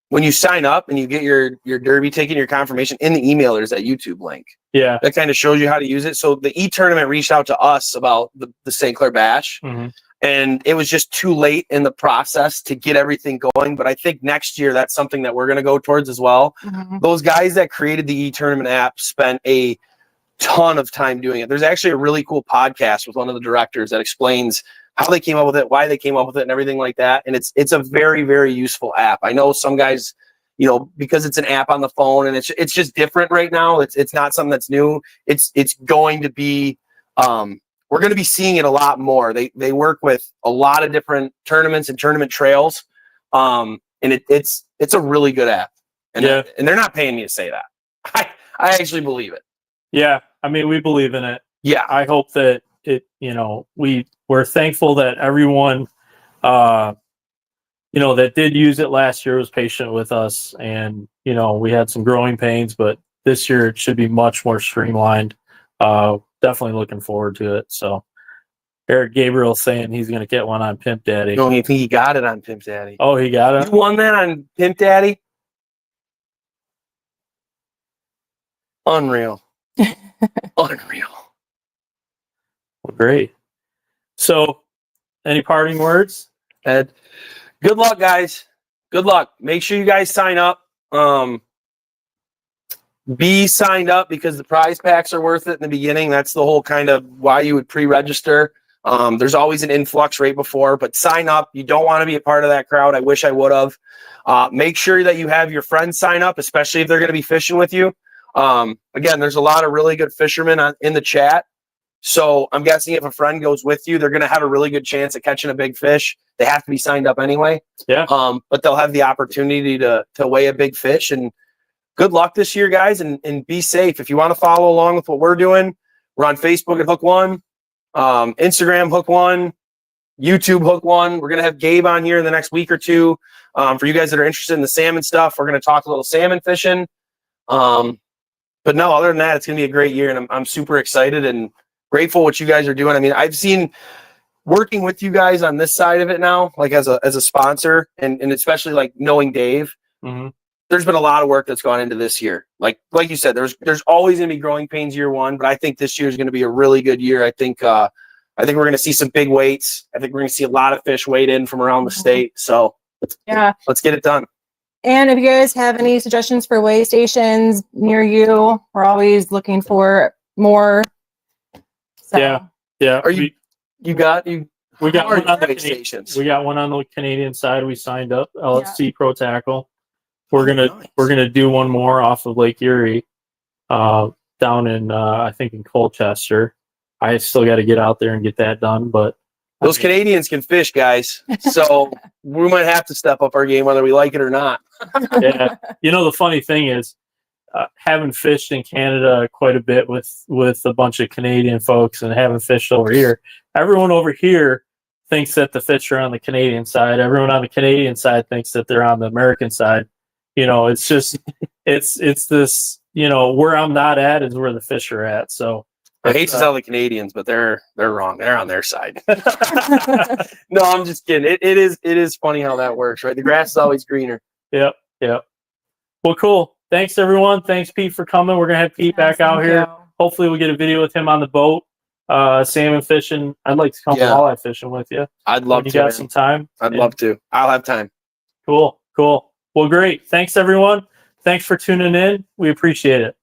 Speaker 3: and you get your derby ticket, your confirmation in the email, there's that YouTube link.
Speaker 1: Yeah.
Speaker 3: That kind of shows you how to use it. So the e-tournament reached out to us about the St. Clair Bash.
Speaker 1: Mm-hmm.
Speaker 3: And it was just too late in the process to get everything going. But I think next year, that's something that we're going to go towards as well.
Speaker 2: Mm-hmm.
Speaker 3: Those guys that created the e-tournament app spent a ton of time doing it. There's actually a really cool podcast with one of the directors that explains how they came up with it, why they came up with it, and everything like that. And it's a very, very useful app. I know some guys, you know, because it's an app on the phone and it's just different right now. It's not something that's new. It's going to be we're going to be seeing it a lot more. They work with a lot of different tournaments and tournament trails, and it's a really good app. And and they're not paying me to say that. I actually believe it.
Speaker 1: Yeah, I mean, we believe in it.
Speaker 3: Yeah,
Speaker 1: I hope that it. You know, we're thankful that everyone, you know, that did use it last year was patient with us, and you know, we had some growing pains, but this year it should be much more streamlined. Definitely looking forward to it. So, Eric Gabriel saying he's going to get one on Pimp Daddy.
Speaker 3: No, you think he got it on Pimp Daddy?
Speaker 1: Oh, he got it.
Speaker 3: You won that on Pimp Daddy? Unreal. Unreal.
Speaker 1: Well, great. So, any parting words,
Speaker 3: Ed? Good luck, guys. Good luck. Make sure you guys sign up. Be signed up because the prize packs are worth it in the beginning. That's the whole kind of why you would pre-register. There's always an influx right before, but sign up. You don't want to be a part of that crowd. I wish I would have. Make sure that you have your friends sign up, especially if they're going to be fishing with you. Again, there's a lot of really good fishermen in the chat. So I'm guessing if a friend goes with you, they're going to have a really good chance at catching a big fish. They have to be signed up anyway.
Speaker 1: Yeah.
Speaker 3: But they'll have the opportunity to weigh a big fish. And good luck this year, guys, and be safe. If you want to follow along with what we're doing, we're on Facebook at Hook One, Instagram Hook One, YouTube Hook One. We're going to have Gabe on here in the next week or two. For you guys that are interested in the salmon stuff, we're going to talk a little salmon fishing. But no, other than that, it's going to be a great year, and I'm super excited and grateful what you guys are doing. I mean, I've seen working with you guys on this side of it now, like as a sponsor, and especially like knowing Dave.
Speaker 1: Mm-hmm.
Speaker 3: There's been a lot of work that's gone into this year. Like you said, there's always going to be growing pains year one, but I think this year is going to be a really good year. I think we're going to see some big weights. I think we're going to see a lot of fish weighed in from around the state. So
Speaker 2: Yeah.
Speaker 3: let's get it done.
Speaker 2: And if you guys have any suggestions for weigh stations near you, we're always looking for more. So.
Speaker 1: Yeah.
Speaker 3: We got
Speaker 1: one on the
Speaker 3: stations.
Speaker 1: We got one on the Canadian side. We signed up LSC Pro Tackle. We're gonna do one more off of Lake Erie, down in I think in Colchester. I still got to get out there and get that done, but
Speaker 3: those Canadians can fish, guys. So we might have to step up our game whether we like it or not.
Speaker 1: Yeah, you know, the funny thing is, having fished in Canada quite a bit with a bunch of Canadian folks and having fished over here, everyone over here thinks that the fish are on the Canadian side. Everyone on the Canadian side thinks that they're on the American side. You know, it's just it's this, you know, where I'm not at is where the fish are at. So
Speaker 3: I hate to tell the Canadians, but they're wrong. They're on their side. No, I'm just kidding. It is funny how that works, right? The grass is always greener.
Speaker 1: Yep. Well, cool. Thanks everyone. Thanks Pete for coming. We're gonna have Pete back out here. Hopefully we'll get a video with him on the boat, salmon fishing. I'd like to come walleye fishing with you.
Speaker 3: I'd love to.
Speaker 1: You got some time?
Speaker 3: I'd love to. I'll have time.
Speaker 1: Cool. Well, great. Thanks everyone. Thanks for tuning in. We appreciate it.